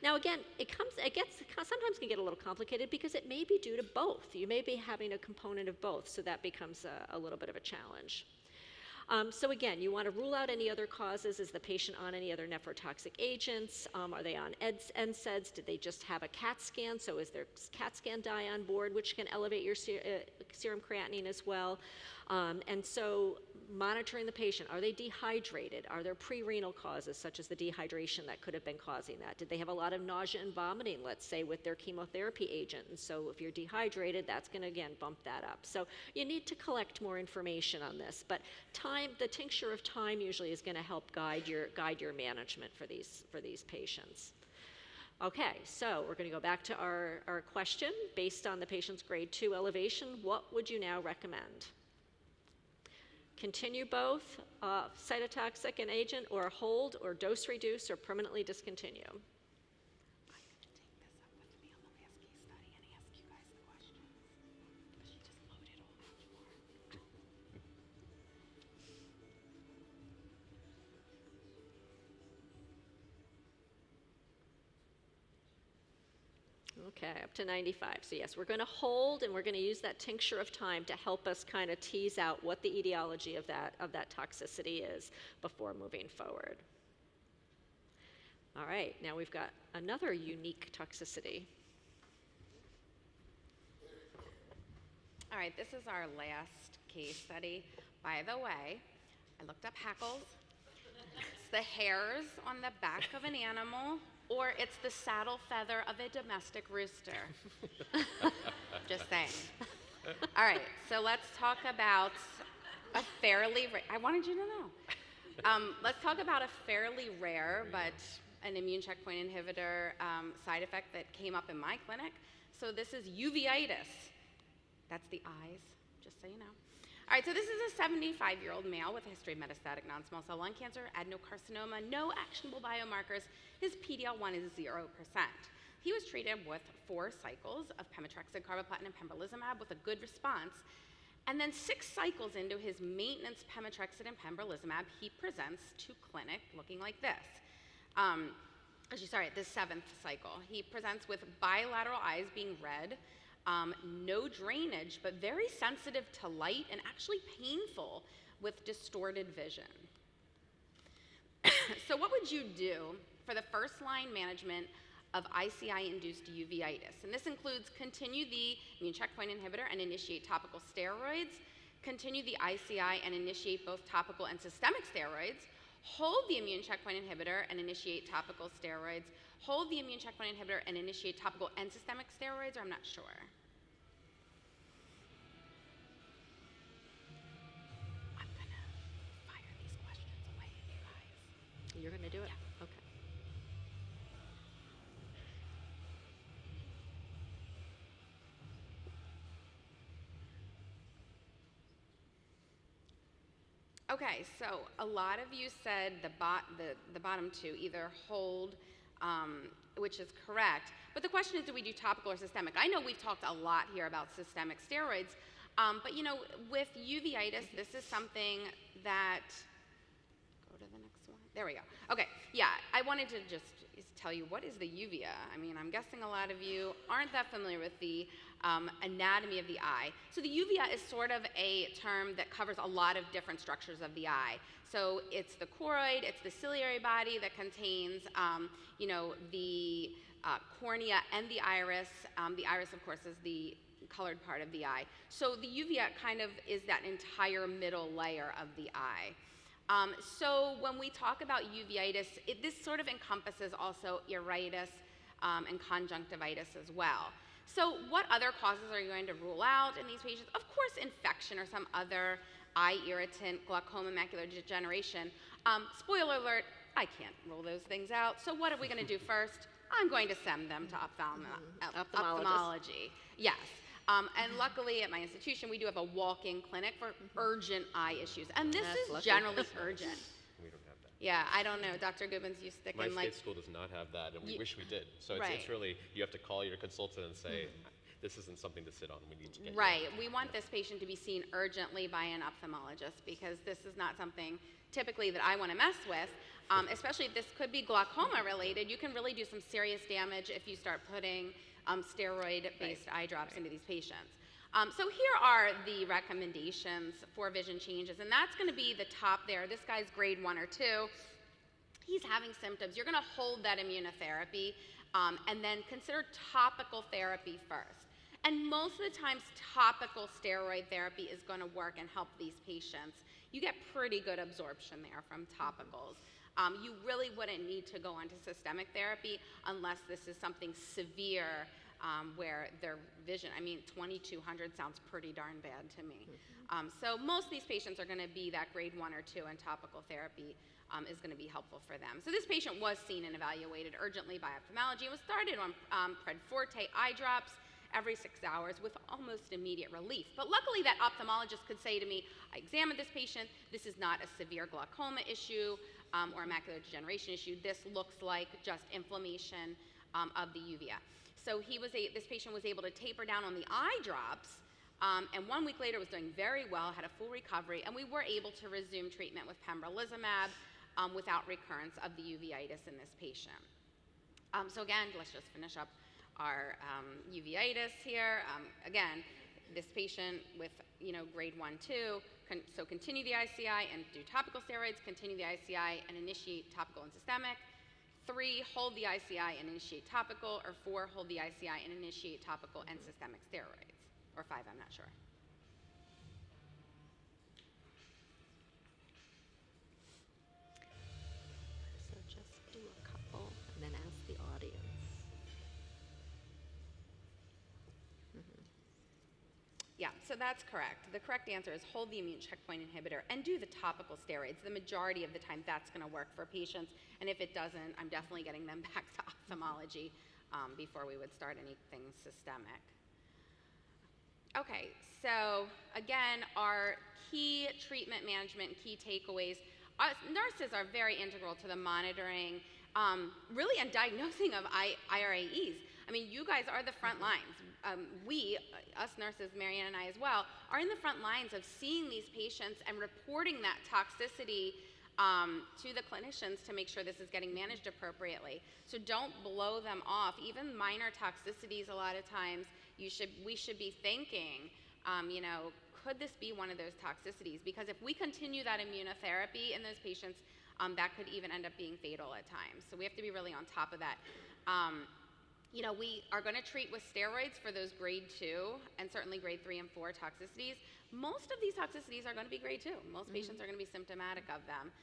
Now again, sometimes can get a little complicated because it may be due to both. You may be having a component of both, so that becomes a little bit of a challenge. So again, you want to rule out any other causes. Is the patient on any other nephrotoxic agents? Are they on NSAIDs? Did they just have a CAT scan? So is their CAT scan dye on board, which can elevate your serum creatinine as well? And so monitoring the patient. Are they dehydrated? Are there pre-renal causes, such as the dehydration that could have been causing that? Did they have a lot of nausea and vomiting, let's say, with their chemotherapy agent? And so if you're dehydrated, that's going to, again, bump that up. So you need to collect more information on this. But the tincture of time usually is going to help guide your management for these patients. Okay, so we're going to go back to our question. Based on the patient's grade 2 elevation, what would you now recommend? Continue both cytotoxic and agent, or hold, or dose reduce, or permanently discontinue? I'm going to take this up with me on the last case study and ask you guys the questions. But she just loaded all that for. Okay, up to 95. So yes, we're going to hold, and we're going to use that tincture of time to help us kind of tease out what the etiology of that toxicity is before moving forward. All right, now we've got another unique toxicity. All right, this is our last case study. By the way, I looked up hackles. It's the hairs on the back of an animal, or it's the saddle feather of a domestic rooster. Just saying. All right, so let's talk about a fairly I wanted you to know. Let's talk about a fairly rare but an immune checkpoint inhibitor side effect that came up in my clinic. So this is uveitis. That's the eyes, just so you know. All right, so this is a 75-year-old male with a history of metastatic non-small cell lung cancer, adenocarcinoma, no actionable biomarkers. His PD-L1 is 0%. He was treated with 4 cycles of pemetrexed, carboplatin, and pembrolizumab with a good response. And then 6 cycles into his maintenance pemetrexed and pembrolizumab, he presents to clinic looking like this. Actually, the 7th cycle. He presents with bilateral eyes being red, no drainage, but very sensitive to light and actually painful with distorted vision. So what would you do for the first-line management of ICI-induced uveitis? And this includes continue the immune checkpoint inhibitor and initiate topical steroids, continue the ICI and initiate both topical and systemic steroids, hold the immune checkpoint inhibitor and initiate topical steroids, hold the immune checkpoint inhibitor and initiate topical and systemic steroids, or I'm not sure. I'm gonna fire these questions away at you guys. You're going to do it? Yeah. Okay. Okay, so a lot of you said the bottom 2, either hold, which is correct, but the question is, do we do topical or systemic? I know we've talked a lot here about systemic steroids, but you know, with uveitis, this is something that, go to the next one, there we go. Okay, yeah, I wanted to just tell you, what is the uvea? I mean, I'm guessing a lot of you aren't that familiar with the anatomy of the eye. So the uvea is sort of a term that covers a lot of different structures of the eye. So it's the choroid, it's the ciliary body that contains, you know, the cornea and the iris. The iris, of course, is the colored part of the eye. So the uvea kind of is that entire middle layer of the eye. So when we talk about uveitis, this sort of encompasses also iritis and conjunctivitis as well. So what other causes are you going to rule out in these patients? Of course, infection or some other eye irritant, glaucoma, macular degeneration. Spoiler alert, I can't rule those things out. So what are we going to do first? I'm going to send them to ophthalmology. Yes. And luckily at my institution, we do have a walk-in clinic for urgent eye issues. And this is generally urgent. We don't have that. Yeah, I don't know. Dr. Gibbons, you stick My in like... state school does not have that, and we wish we did. So Right. it's really, you have to call your consultant and say, this isn't something to sit on, we need to get you Right. on." We want this patient to be seen urgently by an ophthalmologist because this is not something typically that I want to mess with, especially if this could be glaucoma related. You can really do some serious damage if you start putting steroid-based eye drops into these patients. So here are the recommendations for vision changes, and that's going to be the top there. This guy's grade 1 or 2. He's having symptoms. You're going to hold that immunotherapy and then consider topical therapy first. And most of the times, topical steroid therapy is going to work and help these patients. You get pretty good absorption there from topicals. You really wouldn't need to go on to systemic therapy unless this is something severe where their vision, I mean, 2200 sounds pretty darn bad to me. So most of these patients are going to be that grade 1 or 2, and topical therapy is going to be helpful for them. So this patient was seen and evaluated urgently by ophthalmology and was started on Predforte eye drops every 6 hours with almost immediate relief. But luckily that ophthalmologist could say to me, I examined this patient, this is not a severe glaucoma issue or a macular degeneration issue, this looks like just inflammation of the uvea. So this patient was able to taper down on the eye drops, and 1 week later was doing very well, had a full recovery, and we were able to resume treatment with pembrolizumab without recurrence of the uveitis in this patient. So again, let's just finish up our uveitis here. Again, this patient with grade 1, 2, so continue the ICI and do topical steroids, continue the ICI and initiate topical and systemic. 3, hold the ICI and initiate topical, or 4, hold the ICI and initiate topical and systemic steroids, or 5, I'm not sure. Yeah, so that's correct. The correct answer is hold the immune checkpoint inhibitor and do the topical steroids. The majority of the time, that's going to work for patients. And if it doesn't, I'm definitely getting them back to ophthalmology before we would start anything systemic. Okay, so again, our key treatment management, key takeaways. Us nurses are very integral to the monitoring, really, and diagnosing of IRAEs. I mean, you guys are the front lines. Us nurses, Marianne and I as well, are in the front lines of seeing these patients and reporting that toxicity to the clinicians to make sure this is getting managed appropriately. So don't blow them off. Even minor toxicities, a lot of times, we should be thinking, could this be one of those toxicities? Because if we continue that immunotherapy in those patients, that could even end up being fatal at times. So we have to be really on top of that. We are going to treat with steroids for those grade 2 and certainly grade 3 and 4 toxicities. Most of these toxicities are going to be grade 2. Most patients are going to be symptomatic of them.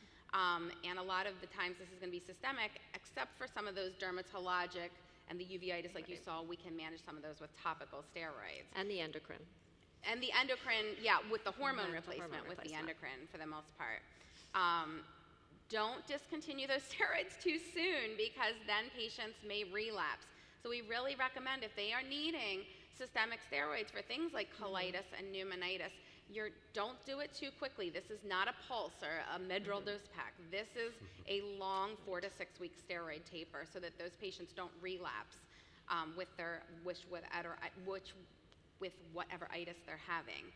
And a lot of the times this is going to be systemic, except for some of those dermatologic and the uveitis like you saw, we can manage some of those with topical steroids. And the endocrine. And the endocrine, with the hormone replacement with the endocrine for the most part. Don't discontinue those steroids too soon because then patients may relapse. So we really recommend if they are needing systemic steroids for things like colitis and pneumonitis, don't do it too quickly. This is not a pulse or a Medrol dose pack. This is a long 4 to 6 week steroid taper so that those patients don't relapse with whatever itis they're having.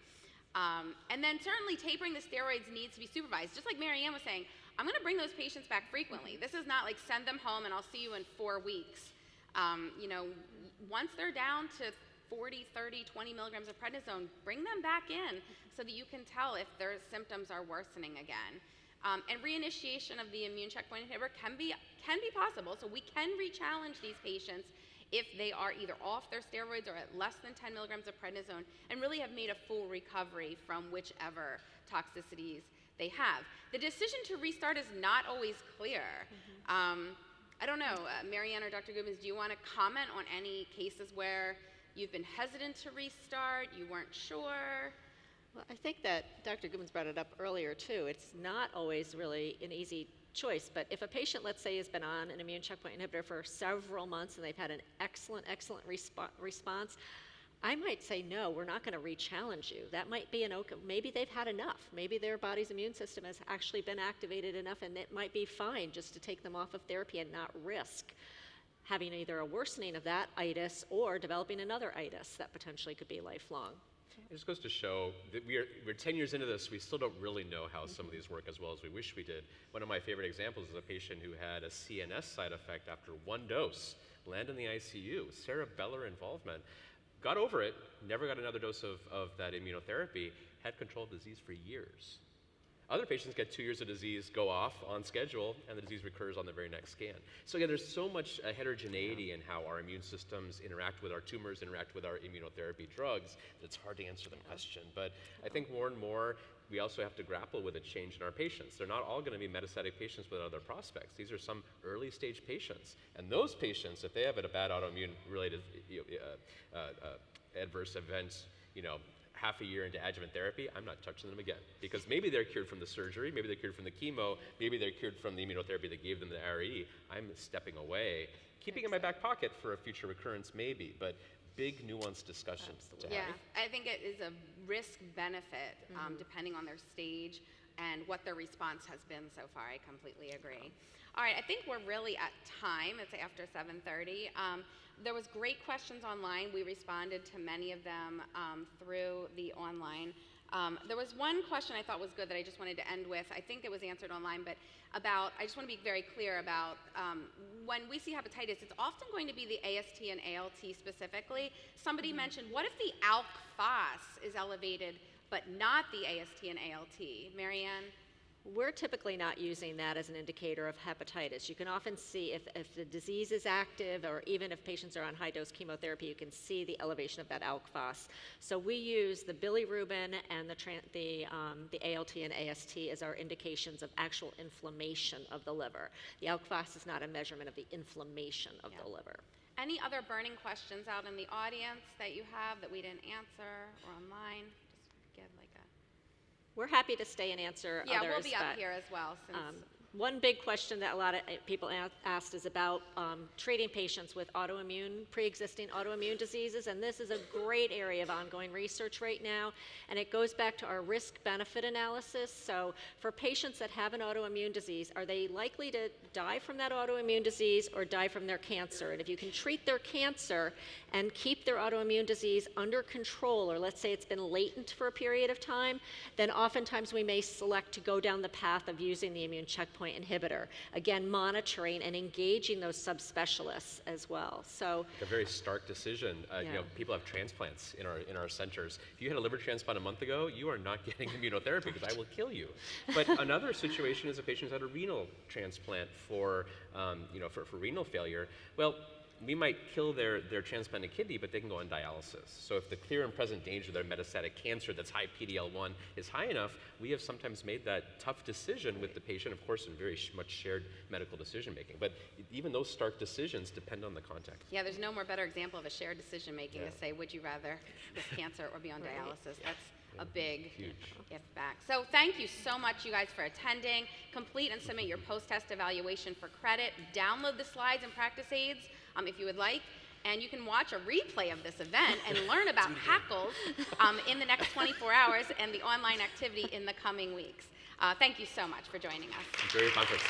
And then certainly tapering the steroids needs to be supervised. Just like Marianne was saying, I'm going to bring those patients back frequently. This is not like send them home and I'll see you in 4 weeks. Once they're down to 40, 30, 20 milligrams of prednisone, bring them back in so that you can tell if their symptoms are worsening again. And reinitiation of the immune checkpoint inhibitor can be possible. So we can re-challenge these patients if they are either off their steroids or at less than 10 milligrams of prednisone and really have made a full recovery from whichever toxicities they have. The decision to restart is not always clear. I don't know, Marianne or Dr. Gubbins, do you want to comment on any cases where you've been hesitant to restart, you weren't sure? Well, I think that Dr. Gubbins brought it up earlier too. It's not always really an easy choice, but if a patient, let's say, has been on an immune checkpoint inhibitor for several months and they've had an excellent response, I might say, no, we're not going to re-challenge you. That might be maybe they've had enough. Maybe their body's immune system has actually been activated enough and it might be fine just to take them off of therapy and not risk having either a worsening of that itis or developing another itis that potentially could be lifelong. It just goes to show that we're 10 years into this, we still don't really know how some of these work as well as we wish we did. One of my favorite examples is a patient who had a CNS side effect after 1 dose, landed in the ICU, cerebellar involvement. Got over it, never got another dose of that immunotherapy, had controlled disease for years. Other patients get 2 years of disease, go off on schedule, and the disease recurs on the very next scan. So again, there's so much heterogeneity in how our immune systems interact with our tumors, interact with our immunotherapy drugs, that it's hard to answer the question. But I think more and more, we also have to grapple with a change in our patients. They're not all going to be metastatic patients with other prospects. These are some early stage patients. And those patients, if they have a bad autoimmune related adverse event, half a year into adjuvant therapy, I'm not touching them again. Because maybe they're cured from the surgery, maybe they're cured from the chemo, maybe they're cured from the immunotherapy that gave them the IRE. I'm stepping away, keeping it in my back pocket for a future recurrence maybe, but big nuanced discussions to have. Yeah, I think it is a risk-benefit depending on their stage and what their response has been so far. I completely agree. All right, I think we're really at time. It's after 7:30. There was great questions online. We responded to many of them through the online. There was one question I thought was good that I just wanted to end with. I think it was answered online, but I just want to be very clear about when we see hepatitis, it's often going to be the AST and ALT specifically. Somebody mentioned, what if the ALK phos is elevated, but not the AST and ALT? Marianne? We're typically not using that as an indicator of hepatitis. You can often see if the disease is active, or even if patients are on high-dose chemotherapy, you can see the elevation of that ALK phos. So we use the bilirubin and the ALT and AST as our indications of actual inflammation of the liver. The ALK phos is not a measurement of the inflammation of the liver. Any other burning questions out in the audience that you have that we didn't answer or online? Just give like a... We're happy to stay and answer Yeah, others. we'll be up but, here as well. Since one big question that a lot of people asked is about treating patients with pre-existing autoimmune diseases, and this is a great area of ongoing research right now, and it goes back to our risk-benefit analysis. So for patients that have an autoimmune disease, are they likely to die from that autoimmune disease or die from their cancer? And if you can treat their cancer and keep their autoimmune disease under control, or let's say it's been latent for a period of time, then oftentimes we may select to go down the path of using the immune checkpoint inhibitor. Again, monitoring and engaging those subspecialists as well. So a very stark decision. You know, people have transplants in our centers. If you had a liver transplant a month ago, you are not getting immunotherapy because I will kill you. But another situation is a patient who's had a renal transplant for renal failure. Well, we might kill their transplanted kidney, but they can go on dialysis. So if the clear and present danger of their metastatic cancer that's high PD-L1 is high enough, we have sometimes made that tough decision with the patient, of course, in very much shared medical decision making. But even those stark decisions depend on the context. yeah, there's no more better example of a shared decision making to say, would you rather this cancer or be on dialysis? That's a big gift back. So thank you so much, you guys, for attending. Complete and submit your post-test evaluation for credit. Download the slides and practice aids if you would like. And you can watch a replay of this event and learn about hackles in the next 24 hours and the online activity in the coming weeks. Thank you so much for joining us. Enjoy your conference.